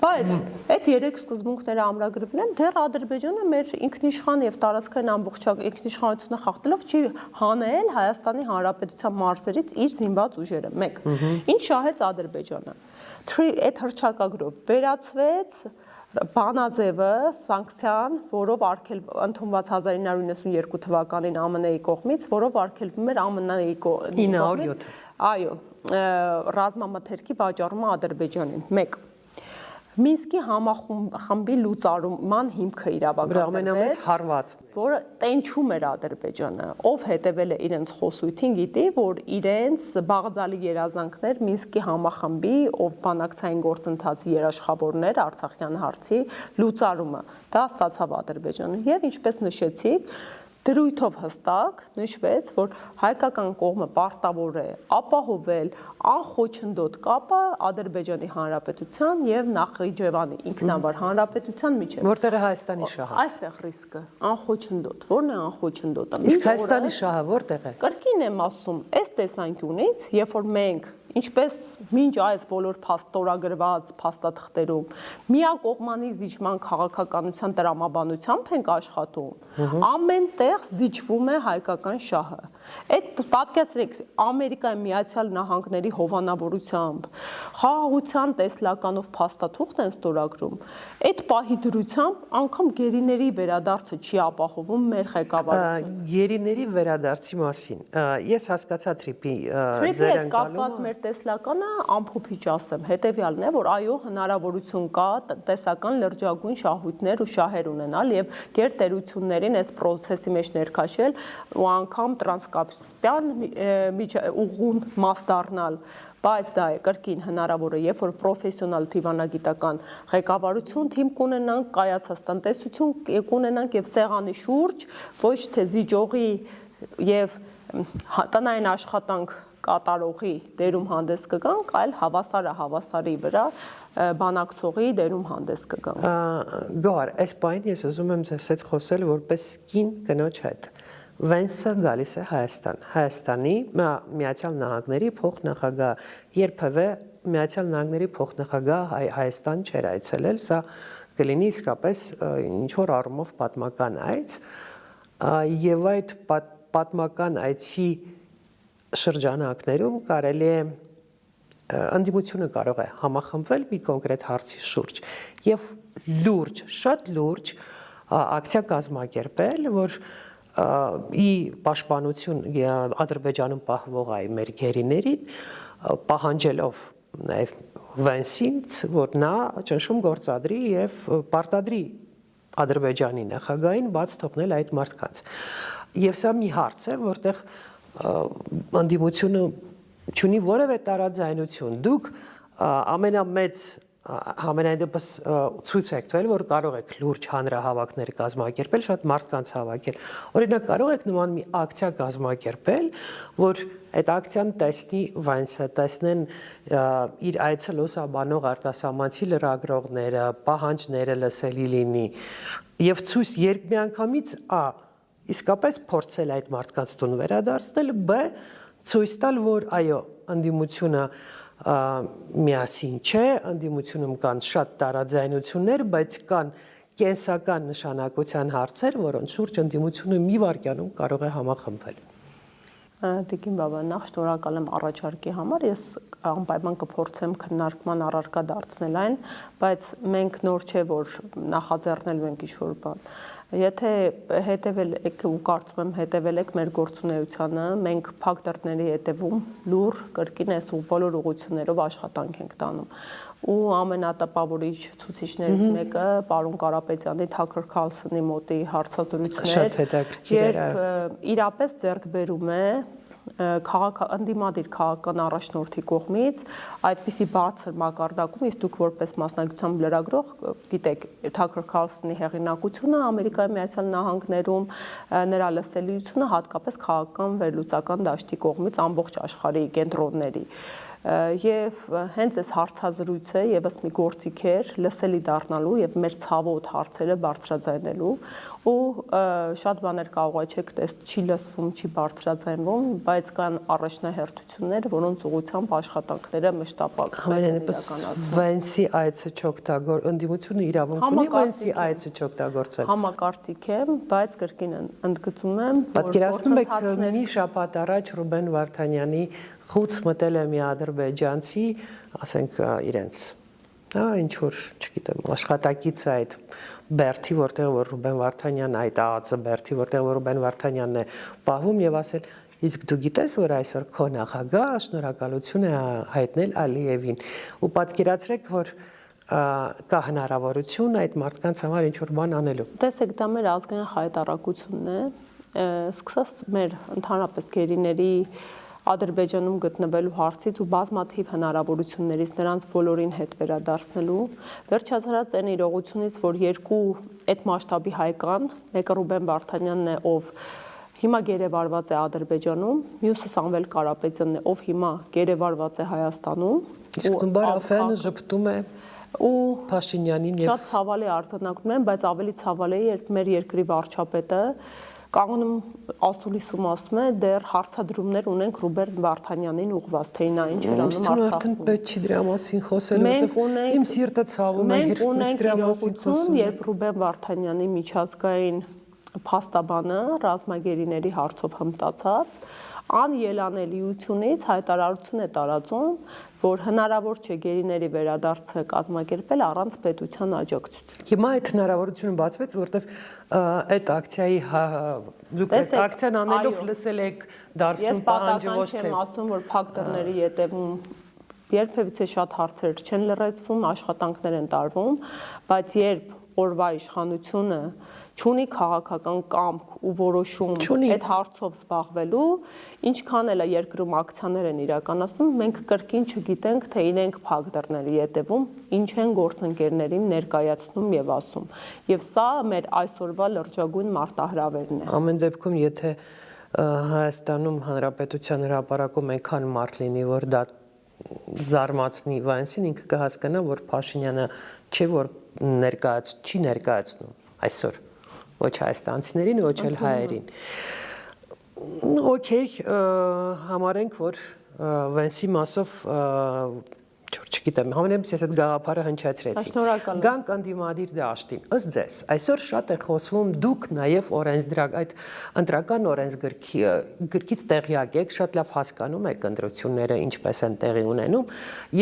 բայց այդ 3 սկզբունքները ամրագրվել են, դեռ Ադրբեջանը մեր ինքնիշխան եւ տարածքային ինքնիշխանությունը խախտելով չի հանել Հայաստանի Հանրապետության մարզերից իր զինված ուժերը։ 1. Ինչ շահեց Ադրբեջանը։ Այդ հռչակագրով վերացվեց բանաձևը սանկցիան, որով ընդունված 1992 թվականին ԱՄՆ-ի կողմից, որով արգելվում էր ԱՄՆ-ի կողմից, այո, ռազմամթերքի վաճառումը Ադրբեջանին։ 1. Մինսկի համախմբի լուծարման հիմքը իրավագործվեց, որը տենչում էր Ադրբեջանը, ով հետևել է իրենց խոսույթին, գիտի, որ իրենց բաղձալի երազանքներ Մինսկի համախմբի, ով բանակցային գործընթացի երաշխավորներ Արցախյան հարցի լուծարումը, դա ստացավ Ադրբեջանը եւ ինչպես նշեցիք, դրույթով հստակ նշվեց, որ հայկական կողմը պարտավոր է ապահովել անխոչնդոտ կապը Ադրբեջանի Հանրապետության եւ Նախիջևանի ինքնավար հանրապետության միջեւ։ Որտեղ է Հայաստանի շահը։ Այստեղ ռիսկը անխոչնդոտ։ Ո՞րն է անխոչնդոտը։ Իսկ Հայաստանի շահը որտեղ է։ Կրկին եմ ասում, այս տեսանկյունից, երբ որ մենք ինչպես մինչ այս բոլոր փաստորագրված փաստաթղթերում միակողմանի զիջման քաղաքականության տրամաբանությամբ ենք աշխատում, ամեն տեղ զիջվում է հայկական շահը։ Այդ պատկերացրեք Ամերիկայի Միացյալ Նահանգների հովանավորությամբ, խաղաղության տեսլականով փաստաթուղթ են ստորագրում, այդ պահի դրությամբ անգամ գերիների վերադարձը չի ապահովում մեր ղեկավարությունը։ Գերիների վերադարձի մասին ես հասկացա TRIP-ի հետ կապված մեր տեսլականը ամփոփիչ ասեմ, հետեւյալն է, որ այո, հնարավորություն կա տնտեսական լրջագույն շահույթներ ու շահեր ունենալ եւ գերտերություններին այս process-ի մեջ ներքաշել ու անգամ տրանսկապսպյան ուղուն մաս դառնալ, բայց դա է կրկին հնարավոր է, երբ որ պրոֆեսիոնալ դիվանագիտական ղեկավարություն թիմ կունենանք, կայացած տնտեսություն կունենանք եւ սեղանի շուրջ ոչ թե զիջողի եւ տնային աշխատանք կատարողի դերում հանդես կգանք, այլ հավասարը հավասարի վրա բանակցողի դերում հանդես կգանք։ Գոհար, այս պահին ես ուզում եմ ձեզ հետ խոսել որպես կին կնոջ հետ։ Վենսը գալիս է Հայաստան։ Հայաստանի Միացյալ Նահանգների փոխնախագահ երբևէ Միացյալ Նահանգների փոխնախագահ Հայաստան չէր այցելել, սա կլինի իսկապես ինչ որ առումով պատմական այց, եւ այդ պատմական այցի շրջանակներում կարելի է ընդդիմությունը կարող է համախմբվել մի կոնկրետ հարցի շուրջ եւ լուրջ, շատ լուրջ ակցիա կազմակերպել, որ ի պաշտպանություն Ադրբեջանում պահվող այ մեր գերիներին պահանջելով նաեւ Վենսից, որ նա ճնշում գործադրի եւ պարտադրի Ադրբեջանի նախագահին բաց թողնել այդ մարդկանց։ Եվ սա մի հարց է, որտեղ ընդդիմությունը չունի որևէ տարաձայնություն։ Դուք ամենամեծ համենայն դեպս ցույց եք տվել, որ կարող եք լուրջ հանրահավաքներ կազմակերպել, շատ մարդկանց հավաքել։ Օրինակ կարող եք նման մի ակցիա կազմակերպել, որ այդ ակցիան տեսնի Վենսը, տեսնեն իր այցը լուսաբանող արտասահմանցի լրագրողները, պահանջները լսելի լինի եւ ցույց երկմիանգամից իսկապես փորձել այդ մարդկանց տուն վերադարձնել, բ ցույց տալ, որ այո, ընդդիմությունը միասին չէ, ընդդիմությունում կան շատ տարաձայնություններ, բայց կան կենսական նշանակության հարցեր, որոնց շուրջ ընդդիմությունը մի վայրկյանում կարող է համախմբվել։ Տիկին բաբա, նախ շնորհակալ եմ առաջարկի համար, ես անպայման կփորձեմ քննարկման առարկա դարձնել այն, բայց մենք նոր չէ, որ նախաձեռնելու ենք ինչ-որ բան։ Եթե հետևել եք ու կարծում եմ հետևել եք մեր գործունեությանը, մենք փակ դռների հետևում լուր կրկին այս ու բոլոր ուղղություններով աշխատանք ենք տանում։ Ու ամենատպավորիչ ցուցիչներից մեկը պարոն Կարապետյանի Թաքր Քարլսոնի մոտի հարցազրույցներ, երբ իրապես ձեռք բերում է ընդդիմադիր քաղաքական առաջնորդի կողմից այդպիսի բարձր մակարդակում, իսկ դուք որպես մասնագիտությամբ լրագրող գիտեք Թաքր Քարլսոնի հեղինակությունը Ամերիկայի Միացյալ Նահանգներում, նրա լսելիությունը հատկապես քաղաքական վերլուծական դաշտի կողմից ամբողջ աշխարհի կենտրոնների եւ հենց այս հարցազրույցը եւս մի գործիք էր լսելի դառնալու եւ մեր ցավոտ հարցերը բարձրաձայնելու ու շատ բաներ կարող է չեք տեստ չի լսվում, չի բարձրաձայնվում, բայց կան առաջնահերթություններ, որոնց ուղղությամբ աշխատանքները մշտապակված են իրականացվում։ Վենսի այցը չօգտագոր ընդդիմությունը իրավունք ունի Վենսի այցը չօգտագործել։ Համակարծիք եմ, բայց կրկին ընդգծում եմ, որ պատկերացնում եք մի շաբաթ առաջ Ռուբեն Վարդանյանի խուց մտել է մի ադրբեջանցի, ասենք իրենց, ինչ որ, չգիտեմ, աշխատակիցը այդ Բերթի, որտեղ որ Ռուբեն Վարդանյանն այդ ԱԱԾ Բերթի, որտեղ որ Ռուբեն Վարդանյանն է պահվում եւ ասել, իսկ դու գիտես, որ այսօր քո նախագահ շնորհակալություն է հայտնել Ալիևին, ու պատկերացրեք, որ կա հնարավորություն այդ մարդկանց համար ինչ որ բան անելու։ Տեսեք, դա մեր ազգային հայտարարությունն է, սկսած մեր ընդհանրապես գերիների Ադրբեջանում գտնվելու հարցից ու բազմաթիվ հնարավորություններից նրանց բոլորին հետ վերադարձնելու, վերջացած այն իրողությունից, որ երկու այդ մասշտաբի հայ կան, մեկը Ռուբեն Վարդանյանն է, ով հիմա գերեվարված է Ադրբեջանում, մյուսը Սամվել Կարապետյանն է, ով հիմա գերեվարված է Հայաստանում, իսկ Բարաֆյանը ժպտում է ու Փաշինյանին եւ շատ ցավալի արձանագրում են, բայց ավելի ցավալի է, երբ մեր երկրի վարչապետը կանգնում ասուլիսում ասում է դեռ հարցադրումներ ունենք Ռուբեն Վարդանյանին ուղղված, թե նա ինչ էր անում Արցախում։ Պետք չի դրա մասին խոսել, որովհետև իմ սիրտը ցավում է, երբ ունենք իրողություն, երբ Ռուբեն Վարդանյանի միջազգային փաստաբանը ռազմագերիների հարցով հմտացած անելանելիությունից հայտարարություն է տարածում, որ հնարավոր չէ գերիների վերադարձը կազմակերպել առանց պետության աջակցության։ Հիմա այդ հնարավորությունը բացվեց, որտեվ այդ ակցիայի դուք ակցիան անելով լսել եք դարձնում պահանջը ոչ թե։ Ես պատական չեմ ասում, որ փակ դռների ետևում երբևիցե շատ հարցեր չեն լրացվում, աշխատանքներ են տարվում, բայց երբ օրվա իշխանությունը չունի քաղաքական կամք ու որոշում այդ հարցով զբաղվելու, ինչքան էլ է երկրում ակցիաներ են իրականացնում, մենք կրկին չգիտենք, թե իրենք փակ դռների ետևում ինչ են գործընկերներին ներկայացնում եւ ասում։ Եվ սա մեր այսօրվա լրջագույն մարտահրավերն է։ Ամեն դեպքում, եթե Հայաստանում Հանրապետության հրապարակում այնքան մարդ լինի, որ դա զարմացնի Վանսին, ինքը կհասկանա, որ Փաշինյանը չէ, որ չի ներկայացնում այսօր ոչ հայաստանցիներին, ոչ էլ հայերին։ Okay, համարենք, որ Վենսի մասով չգիտեմ, համենայնպես ես այդ գաղափարը հնչեցրեցի։ Գանք ընդդիմադիր դաշտին։ Ըստ ձեզ, այսօր շատ է խոսվում, դուք նաև օրենսդրակ այդ ընտրական օրենսգրքից տեղյակ եք, շատ լավ հասկանում եք ընտրությունները ինչպես են տեղի ունենում,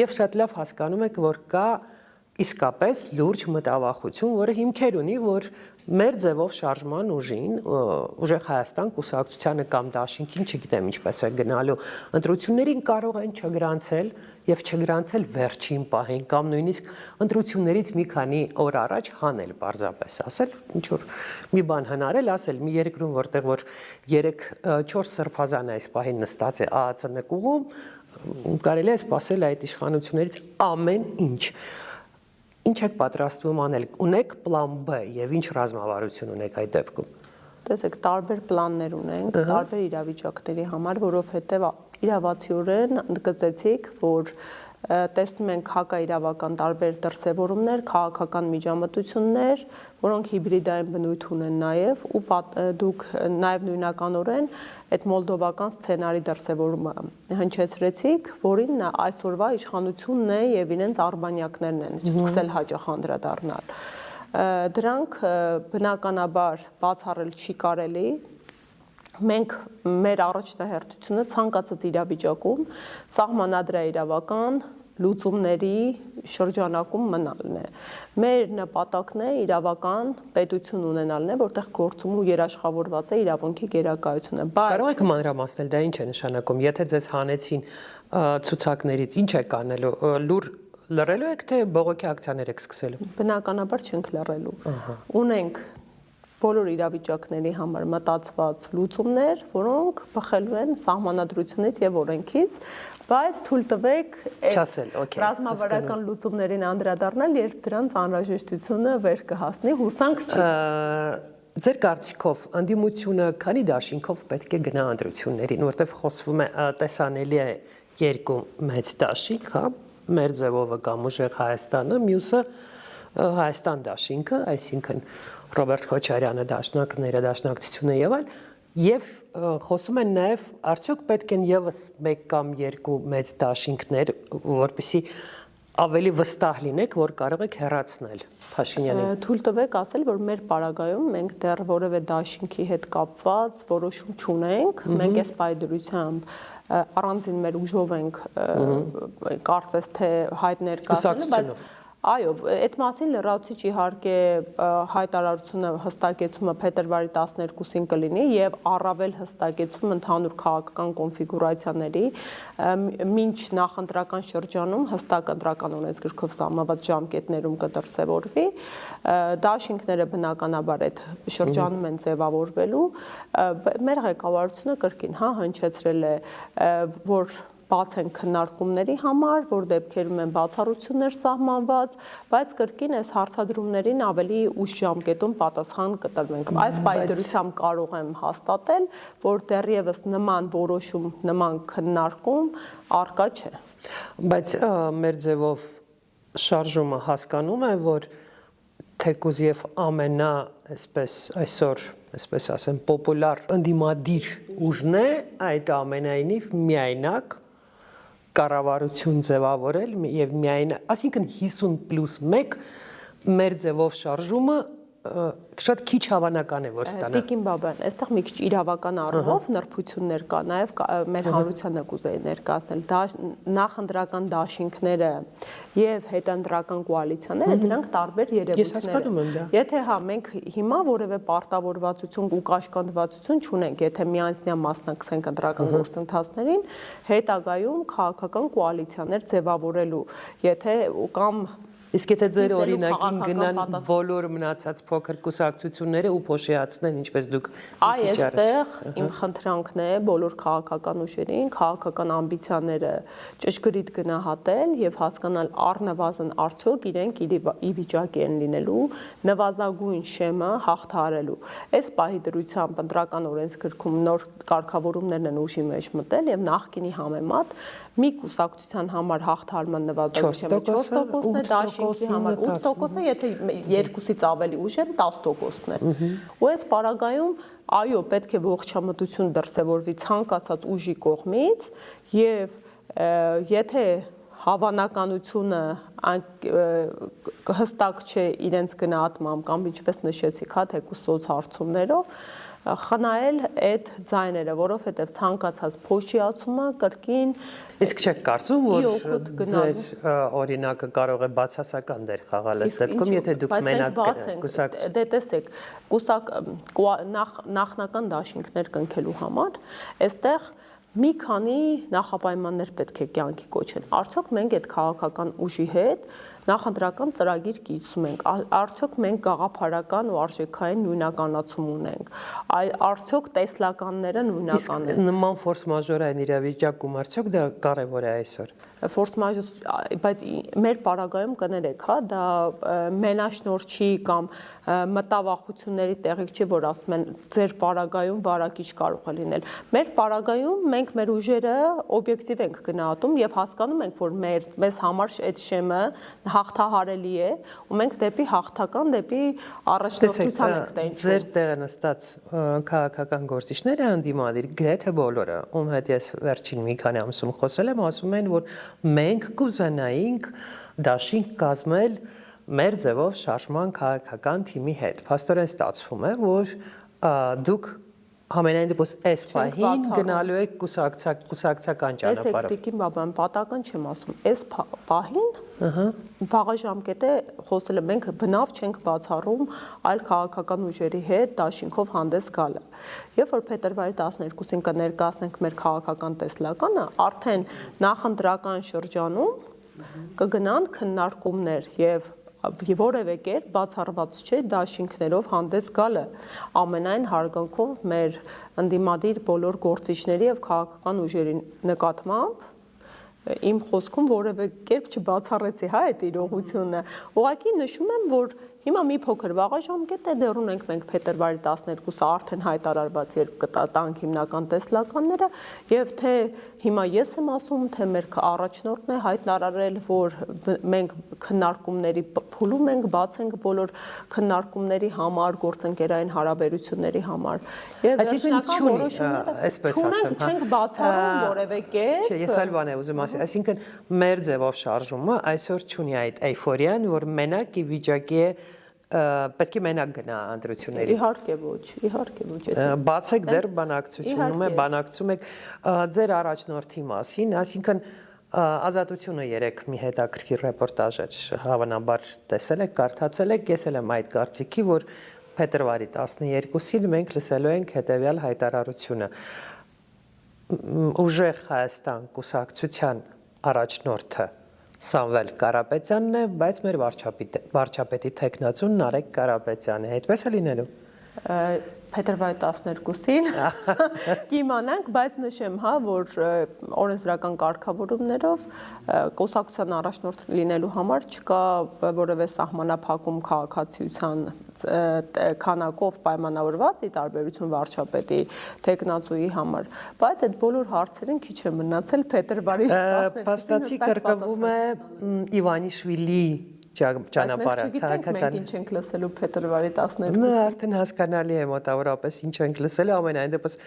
եւ շատ լավ հասկանում եք, որ կա իսկապես լուրջ մտավախություն, որը հիմքեր ունի, որ մեր ձևով շարժման ուժին, ուժեղ Հայաստան կուսակցությանը կամ դաշինքին, չգիտեմ ինչպես է գնալու, ընտրություններին կարող են չգրանցել եւ չգրանցել վերջին պահին կամ նույնիսկ ընտրություններից մի քանի օր առաջ հանել պարզապես, ասել ինչ որ մի բան հնարել, ասել մի երկրում, որտեղ որ 3-4 սրբազան այս պահին նստած է ԱԱԾ նկուղում, կարելի է սպասել այդ իշխանություններից ամեն ինչ։ Ինչ եք պատրաստվում անել, ունեք պլան B եւ ինչ ռազմավարություն ունեք այդ դեպքում։ Տեսեք, տարբեր պլաններ ունենք, տարբեր իրավիճակների համար, որովհետեւ իրավացիորեն ընդգծեցիք, որ տեսնում ենք հակաիրավական տարբեր դրսևորումներ, քաղաքական միջամտություններ, որոնք հիբրիդային բնույթ ունեն նաև ու դուք նաև նույնականորեն այդ մոլդովական սցենարի դրսևորումը հնչեցրեցիք, որին այսօրվա իշխանությունն է եւ իրենց արբանյակներն են, չսկսել հաճախ անդրադառնալ։ Դրանք բնականաբար բացառել չի կարելի։ Մենք մեր առաջնահերթությունը ցանկացած իրավիճակում սահմանադրաիրավական լուծումների շրջանակում մնալն է։ Մեր նպատակն է իրավական պետություն ունենալն է, որտեղ գործում ու երաշխավորված է իրավունքի գերակայությունը։ Կարող եք մանրամասնել, դա ինչ է նշանակում, եթե ձեզ հանեցին ցուցակներից, ինչ եք անելու, լուր լռելու եք, թե բողոքի ակցիաներ եք սկսելու։ Բնականաբար չենք լռելու։ Ունենք բոլոր իրավիճակների համար մտածված լուծումներ, որոնք բխելու են սահմանադրությունից եւ օրենքից, բայց թույլ տվեք ռազմավարական լուծումներին անդրադառնալ, երբ դրանց անհրաժեշտությունը վեր կհասնի, հուսանք չի։ Ձեր կարծիքով անդիմությունը քանի դաշինքով պետք է գնա ընտրություններին, որտեղ խոսվում է տեսանելի է երկու մեծ դաշինք, հա, մեր ձևովը կամ ուժեղ Հայաստանը, մյուսը Հայաստան դաշինքը, այսինքն Ռոբերտ Քոչարյանը, դաշնակները, դաշնակցությունը եւ այլ, եւ խոսում են նաեւ արդյոք պետք են եւս մեկ կամ երկու մեծ դաշինքներ, որպեսզի ավելի վստահ լինեք, որ կարող եք հեռացնել Փաշինյանին։ Թույլ տվեք ասել, որ մեր պարագայում մենք դեռ որևէ դաշինքի հետ կապված որոշում չունենք, մենք այս պայդրությամբ առանձին մեր ուժով ենք կարծես թե հայտ ներկայացնում, բայց այո, այդ մասին լրացուցիչ իհարկե հայտարարությունը հստակեցումը փետրվարի 12-ին կլինի եւ առավել հստակեցում ընդհանուր քաղաքական կոնֆիգուրացիաների մինչ նախընտրական շրջանում հստակ ընտրական օրենսգրքով սահմանված ժամկետներում կդրսևորվի դաշինքները բնականաբար այդ շրջանում են ձևավորվելու մեր ղեկավարությունը կրկին հնչեցրել է որ բաց են քննարկումների համար, որ դեպքերում են բացառություններ սահմանված, բայց կրկին այս հարցադրումներին ավելի ուշ ժամկետում պատասխան կտրվենք։ Այս պայդրությամբ կարող եմ հաստատել, որ դեռևս նման որոշում, նման քննարկում առկա չէ։ Բայց մեր ձևով շարժումը հասկանում է, որ թեկուզ եւ ամենա, այսպես այսօր, այսպես ասեմ, պոպուլար ընդդիմադիր ուժն է, այդ ամենայնիվ միայնակ կառավարություն ձևավորել եւ միայն, այսինքն 50+1 մեր ձևով շարժումը շատ քիչ հավանական է որ ստանա։ Տիկին Բաբյան, այստեղ մի քիչ իրավական առումով նրբություններ կա, նաեւ մեր հանրությանը կուզեի ներկայացնել նախընտրական դաշինքները եւ հետընտրական կոալիցիաները, դրանք տարբեր երևույթներ են։ Եթե հա մենք հիմա որևէ պարտավորվածություն ու կաշկանդվածություն չունենք, եթե միանձնյա մասնակցենք ընտրական գործընթացներին, հետագայում քաղաքական կոալիցիաներ ձևավորելու, եթե կամ Իսկ եթե ձեր օրինակին գնան բոլոր մնացած փոքր կուսակցությունները ու փոշիացնեն, ինչպես դուք այստեղ իմ խնդրանքն է բոլոր քաղաքական ուժերին, քաղաքական ամբիցիաները ճշգրիտ գնահատել եւ հասկանալ առնվազն արդյոք իրենք ի վիճակի են լինելու նվազագույն շեմը հաղթահարելու։ Այս պահի դրությամբ ընտրական օրենսգրքում նոր կարգավորումներն են ուժի մեջ մտել եւ նախկինի համեմատ մի կուսակցության համար հաղթահարման նվազագույն շեմը 4%-ն է, դաշինքի համար 8%-ն է, եթե երկուսից ավելի ուժ են 10%-ն է։ Ու այս պարագայում այո, պետք է ողջամտություն դրսևորվի ցանկացած ուժի կողմից եւ եթե հավանականությունը հստակ չէ իրենց գնահատմամբ կամ ինչպես նշեցիք, հա թեկուզ սոցհարցումներով խնայել այդ ձայները, որովհետև ցանկացած փոշիացումը կրկին Իսկ չեք կարծում, որ ձեր օրինակը կարող է բացասական դեր խաղալ այս դեպքում, եթե դուք մենակ կուսակցություն։ Դե տեսեք, նախնական դաշինքներ կնքելու համար, այստեղ մի քանի նախապայմաններ պետք է կյանքի կոչեն։ Արդյոք մենք այդ քաղաքական ուժի հետ նախընտրական ծրագիր կիսում ենք, արդյոք մենք գաղափարական ու արժեքային նույնականացում ունենք, արդյոք տեսլականները նույնական են։ Իսկ նման ֆորս մաժորային իրավիճակում արդյոք դա կարևոր է այսօր։ Ֆորս մաժոր, բայց մեր պարագայում կներեք, հա, դա մենաշնորհի կամ մտավախությունների տեղիք չի, որ ասում են ձեր պարագայում վարակիչ կարող է լինել։ Մեր պարագայում մենք մեր ուժերը օբյեկտիվ ենք գնահատում եւ հասկանում ենք, որ մեզ համար այդ շեմը հաղթահարելի է ու մենք դեպի հաղթական, դեպի առաջնորդության ենք տենչում։ Ձեր տեղը նստած քաղաքական գործիչները անդիմադիր գրեթե բոլորը, ում հետ ես վերջին մի քանի ամսում խոսել եմ, ասում են, որ մենք կուզենայինք դաշինք կազմել մեր ձևով շարժման քաղաքական թիմի հետ։ Փաստորեն ստացվում է, որ դուք ամենայն դեպս այս պահին գնալու եք կուսակցական ճանապարհով։ Այս Տիկին բաբան պատական չեմ ասում, այս պահին վաղ ժամկետը խոսել ենք, բնավ չենք բացառում այլ քաղաքական ուժերի հետ դաշինքով հանդես գալը։ Երբ որ փետրվարի 12-ին կներկայացնենք մեր քաղաքական տեսլականը, արդեն նախընտրական շրջանում կգնան քննարկումներ եւ որևէ կերպ բացառված չէ դաշինքներով հանդես գալը ամենայն հարգանքով մեր ընդդիմադիր բոլոր գործիչների եւ քաղաքական ուժերի նկատմամբ իմ խոսքում որևէ կերպ չբացառեցի այդ իրողությունը ուղղակի նշում եմ որ հիմա մի փոքր վաղ ժամկետ է դեռ ունենք մենք փետրվարի 12-ը արդեն հայտարարված երբ կտանք հիմնական տեսլականները եւ թե հիմա ես եմ ասում թե մեր առաջնորդն է հայտարարել որ մենք քննարկումների փուլում ենք բաց ենք բոլոր քննարկումների համար գործընկերային հարաբերությունների համար եւ վերջնական որոշումները այսպես ասեմ չենք բացառում որևէ կերպ չէ ես այլ բան եմ ուզում ասել այսինքն մեր ձևով շարժումը այսօր չունի այդ էйֆորիան որ մենակ ի վիճակի է պետք է մենակ գնա ընտրությունների իհարկե ոչ բացեք դեռ բանակցությունում է բանակցում եք ձեր առաջնորդի մասին այսինքն ազատությունը երեք մի հետաքրքիր ռեպորտաժ էր հավանաբար տեսել եք կարդացել եք ես էլ եմ այդ կարծիքի որ փետրվարի 12-ին մենք լսելու ենք հետևյալ հայտարարությունը ուժեղ Հայաստան կուսակցության առաջնորդը Սամվել Կարապետյանն է, բայց մեր վարչապետի տեխնացուն Նարեկ Կարապետյանն է, այդպես է լինելու։ Փետրվարի 12-ին կիմանանք, բայց նշեմ, հա, որ օրենսդրական կարգավորումներով կուսակցության առաջնորդ լինելու համար չկա որևէ սահմանափակում քաղաքացիության քանակով պայմանավորված ի տարբերություն վարչապետի տեխնացուի համար, բայց այդ բոլոր հարցերին քիչ է մնացել փետրվարի 12-ին։ Փաստացի կրկնվում է Իվանիշվիլի ճանապարհը քաղաքական մենք ինչ ենք լսելու փետրվարի 12-ին։ Արդեն հասկանալի է մոտավորապես ինչ ենք լսելու ամենայն դեպս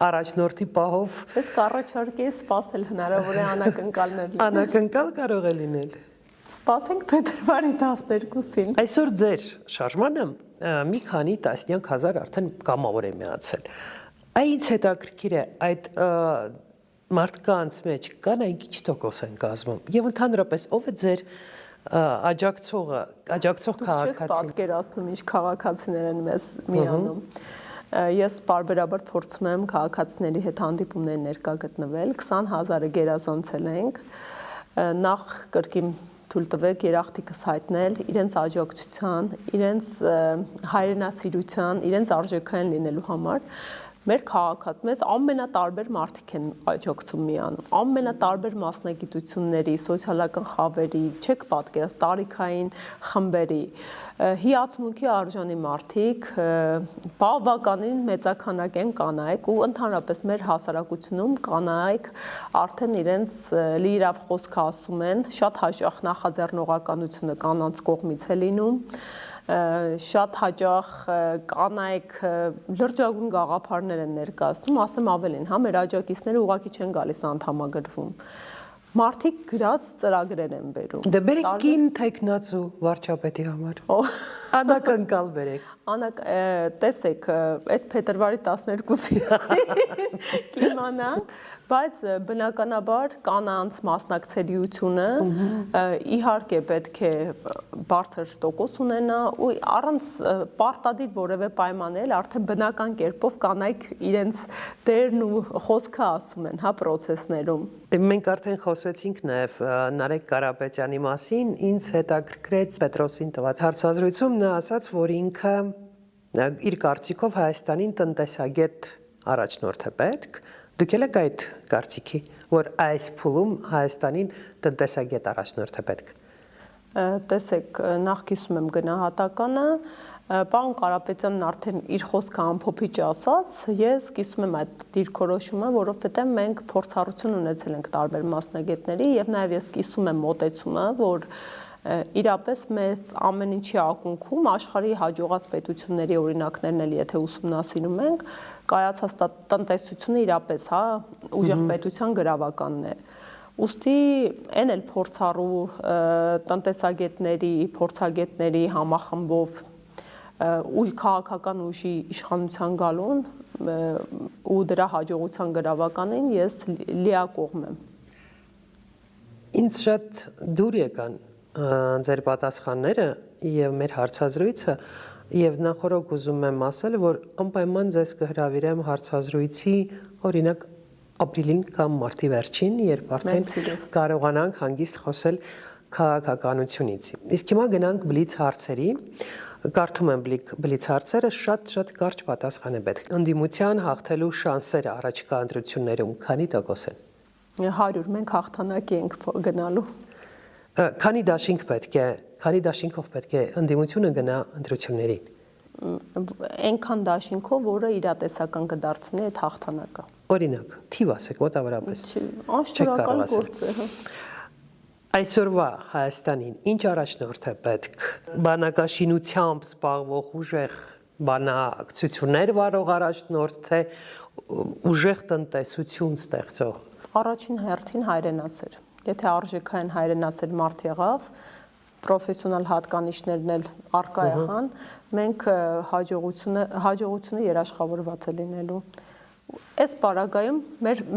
առաջնորդի պահով ես կառաջարկեի սպասել հնարավոր է անակնկալներ լինել։ Անակնկալ կարող է լինել։ Սպասենք փետրվարի 12-ին։ Այսօր ձեր շարժմանը մի քանի տասնյակ հազար արդեն կամավոր է միացել։ Այնց հետաքրքիր է այդ մարդկանց մեջ կանայք ինչ տոկոս են կազմում եւ ընդհանրապես ով է ձեր աջակցող քաղաքացին պատկերացնում ինչ քաղաքացիներ են մեզ միանում ես բարբերաբար փորձում եմ քաղաքացիների հետ հանդիպումներ ներկա գտնվել 20,000-ը գերազանցել ենք նախ կրկին թույլ տվեք երախտիկս հայտնել իրենց աջակցության իրենց հայրենասիրության իրենց արժեքային լինելու համար մեր քաղաքացիներ ամենատարբեր մարդիկ են աջակցում միանում ամենատարբեր մասնագիտությունների սոցիալական խավերի չեք պատկերացնում տարիքային խմբերի հիացմունքի արժանի մարդիկ բավականին մեծաքանակ են կանայք ու ընդհանրապես մեր հասարակությունում կանայք արդեն իրենց լիիրավ խոսքը ասում են շատ հաճախ նախաձեռնողականությունը կանանց կողմից է լինում շատ հաճախ կանայք լրջագույն գաղափարներ են ներկայացնում, ասեմ ավելին, հա մեր աջակիցները ուղղակի չեն գալիս անդամագրվում։ Մարդիկ գրած ծրագրեր են բերում։ Դե բերեք կին տեխնացու վարչապետի համար։ Անակնկալ բերեք։ Տեսեք, այդ փետրվարի 12-ին կիմանանք, բայց բնականաբար կանանց մասնակցելիությունը իհարկե պետք է բարձր տոկոս ունենա ու առանց պարտադիր որևէ պայմանել արդեն բնական կերպով կանայք իրենց դերն ու խոսքը ասում են, հա, process-ներում։ Մենք արդեն խոսեցինք նաև Նարեկ Կարապետյանի մասին, ինձ հետաքրքրեց Պետրոսին տված հարցազրույցում նա ասաց, որ ինքը իր կարծիքով Հայաստանին տնտեսագետ առաջնորդ է պետք։ Դուք եք այդ կարծիքի, որ այս փուլում Հայաստանին տնտեսագետ առաջնորդ է պետք։ Տեսեք, նախ կիսում եմ գնահատականը, պարոն Կարապետյանն արդեն իր խոսքը ամփոփիչ ասաց, ես կիսում եմ այդ դիրքորոշումը, որովհետև մենք փորձառություն ունեցել ենք տարբեր մասնագետների եւ նաեւ ես կիսում եմ մոտեցումը, որ իրապես մեզ ամեն ինչի ակունքում աշխարհի հաջողած պետությունների օրինակներն էլ եթե ուսումնասիրում ենք, կայացած տնտեսությունը իրապես, հա, ուժեղ պետության գրավականն է։ Ուստի այն էլ փորձառու փորձագետների համախմբով ու քաղաքական ուժի իշխանության գալուն ու դրա հաջողության գրավականին ես լիակողմ եմ։ Ինձ շատ դուր եկան ձեր պատասխանները եւ մեր հարցազրույցը եւ նախորդ ուզում եմ ասել, որ անպայման ձեզ կհրավիրեմ հարցազրույցի օրինակ ապրիլին կամ մարտի վերջին, երբ արդեն կարողանանք հանգիստ խոսել քաղաքականությունից։ Իսկ հիմա գնանք բլից հարցերի։ Կարդում եմ բլից հարցերը, շատ կարճ պատասխան է պետք։ Ընդդիմության հաղթելու շանսերը առաջիկա ընտրություններում քանի տոկոս են։ 100, մենք հաղթանակի ենք գնալու։ Քանի դաշինքով պետք է ընդդիմությունը գնա ընտրություններին։ Այնքան դաշինքով, որը իրատեսական կդարձնի այդ հաղթանակը։ Օրինակ, թիվ ասեք մոտավորապես։ Անշնորհակալ գործ է։ Այսօրվա Հայաստանին ինչ առաջնորդ է պետք։ Բանակաշինությամբ զբաղվող ուժեղ բանակցություններ վարող առաջնորդ, թե ուժեղ տնտեսություն ստեղծող։ Առաջին հերթին հայրենասեր։ Եթե արժեքային հայրենասեր մարդ եղավ, պրոֆեսիոնալ հատկանիշներն էլ արկա եղան, մենք հաջողությունը երաշխավորված է լինելու։ Այս պարագայում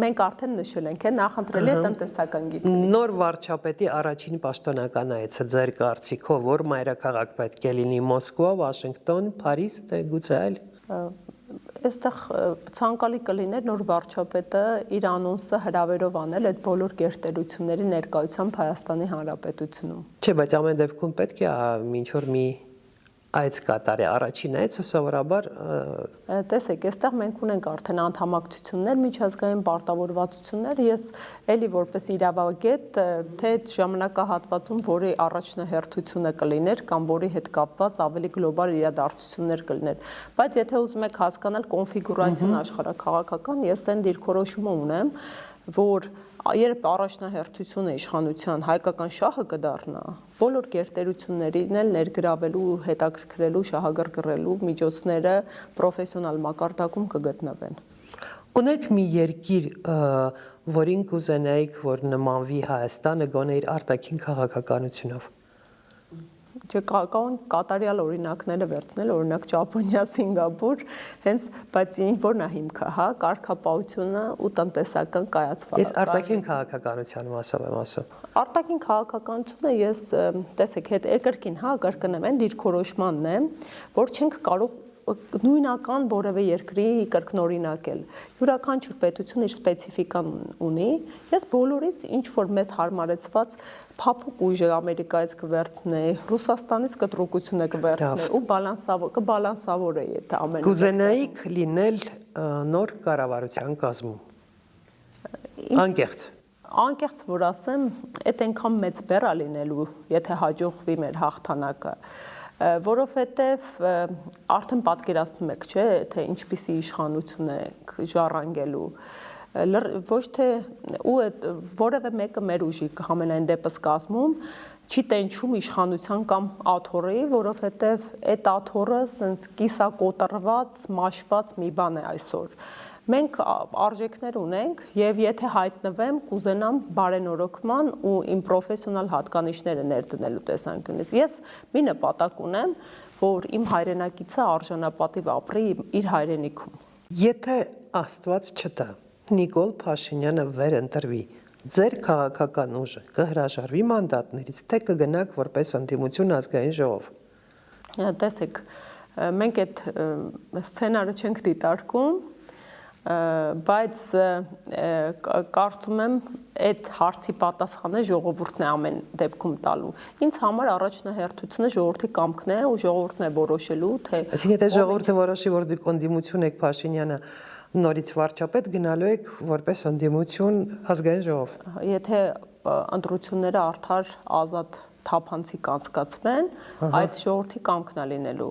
մենք արդեն նշել ենք, նախընտրելի է տնտեսական գիտելիք։ Նոր վարչապետի առաջին պաշտոնական այցը ձեր կարծիքով որ մայրաքաղաք պետք է լինի Մոսկվա, Վաշինգտոն, Փարիզ, թե գուցե այլ։ Այստեղ ցանկալի կլիներ նոր վարչապետը իր անոնսը հրավերով անել այդ բոլոր գերտերությունների ներկայությամբ Հայաստանի Հանրապետությունում։ Չէ, բայց ամեն դեպքում պետք է ինչ որ մի այց կատարի առաջին այցը սովորաբար տեսեք, այստեղ մենք ունենք արդեն անդամակցություններ, միջազգային պարտավորվածություններ, ես էլի որպես իրավագետ, թե ժամանակահատվածում որի առաջնահերթությունը կլիներ կամ որի հետ կապված ավելի գլոբալ իրադարձություններ կլիներ, բայց եթե ուզում եք հասկանալ կոնֆիգուրացիան աշխարհաքաղաքական, ես այն դիրքորոշումը ունեմ, որ երբ առաջնահերթությունը իշխանության հայկական շահը կդառնա, բոլոր գերտերություններին էլ ներգրավելու, հետաքրքրելու, շահագրգռելու միջոցները պրոֆեսիոնալ մակարդակում կգտնվեն։ Ունեք մի երկիր, որին կուզենայիք, որ նմանվի Հայաստանը գոնե իր արտաքին քաղաքականությունով։ Կատարյալ օրինակները վերցնել, օրինակ Ճապոնիա, Սինգապուր, հենց, բայց որն է հիմքը, կարգապահությունը ու տնտեսական կայացումը։ Ես արտաքին քաղաքականության մասով եմ ասում։ Արտաքին քաղաքականությունը ես, տեսեք, հետ երկրքին, կրկնեմ, այն դիրքորոշմանն է, որ չենք կարող նույնական որևէ երկրի կրկնօրինակել։ Յուրաքանչյուր պետություն իր սպეციფիկան ունի։ Ես բոլորից ինչ որ մեզ հարմարեցված փափուկ ուժը Ամերիկայից կվերցնե, Ռուսաստանից կտրուկությունը կվերցնե ու կբալանսավորե եթե ամենը։ Կուզենայիք լինել նոր կառավարության կազմում։ Անկեղծ։ Անկեղծ որ ասեմ, այդ այնքան մեծ բեռ է լինելու, եթե հաջողվի մեր հաղթանակը, որովհետև արդեն պատկերացնում եք, չէ, թե ինչպիսի իշխանություն է ժառանգելու, ոչ թե ու որևէ մեկը մեր ուժի համենայն դեպս կազմում չի տենչում իշխանության կամ աթոռի, որովհետև այդ աթոռը սենց կիսակոտրված, մաշված մի բան է այսօր։ Մենք արժեքներ ունենք եւ եթե հայտնվեմ, կուզենամ բարենորոգման ու իմ պրոֆեսիոնալ հատկանիշները ներդնելու տեսանկյունից։ Ես մի նպատակ ունեմ, որ իմ հայրենակիցը արժանապատիվ ապրի իր հայրենիքում։ Եթե Աստված չտա, Նիկոլ Փաշինյանը վերընտրվի, ձեր քաղաքական ուժը կհրաժարվի մանդատներից, թե կգնաք որպես ընդդիմություն ազգային ժողով։ Տեսեք, մենք այդ սցենարը չենք դիտարկում, բայց կարծում եմ այդ հարցի պատասխանը ժողովուրդն է ամեն դեպքում տալու։ Ինձ համար առաջնահերթությունը ժողովրդի կամքն է ու ժողովուրդն է որոշելու, թե Այսինքն եթե ժողովուրդը որոշի, որ դուք ընդդիմություն եք Փաշինյանը նորից վարչապետ գնալու եք որպես ընդդիմություն ազգային ժողով։ Եթե ընտրությունները արդար, ազատ, թափանցիկ անցկացվեն, այդ ժողովրդի կամքն է լինելու։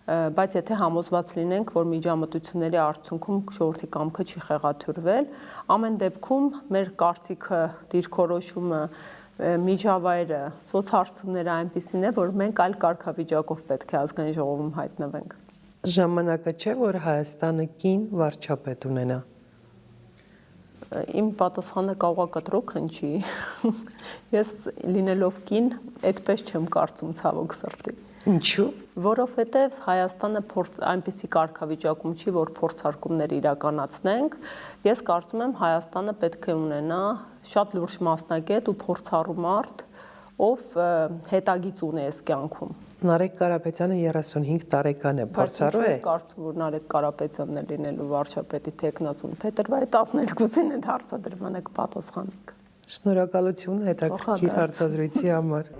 Բայց եթե համոզված լինենք, որ միջամտությունների արդյունքում ժողովրդի կամքը չի խեղաթյուրվել, ամեն դեպքում մեր կարծիքը, դիրքորոշումը, միջավայրը, սոցհարցումները այնպիսին է, որ մենք այլ կարգավիճակով պետք է ազգային ժողովում հայտնվենք։ Ժամանակը չէ, որ Հայաստանը կին վարչապետ ունենա։ Իմ պատասխանը կարող է կտրուկ հնչի։ Ես լինելով կին, այդպես չեմ կարծում ցավոք սրտի։ Ինչու՞։ Որովհետև Հայաստանը այնպիսի կարգավիճակում չի, որ փորձարկումներ իրականացնենք։ Ես կարծում եմ Հայաստանը պետք է ունենա շատ լուրջ մասնագետ ու փորձառու մարդ, ով հետագիծ ունի այս կյանքում։ Նարեկ Կարապետյանը 35 տարեկան է, փորձառու է։ Կարծում որ Նարեկ Կարապետյանն է լինելու վարչապետի տեխնացուն փետրվարի 12-ին այդ հարցադրմանը կպատասխանենք։ Շնորհակալություն հետաքրքիր հարցազրույցի համար։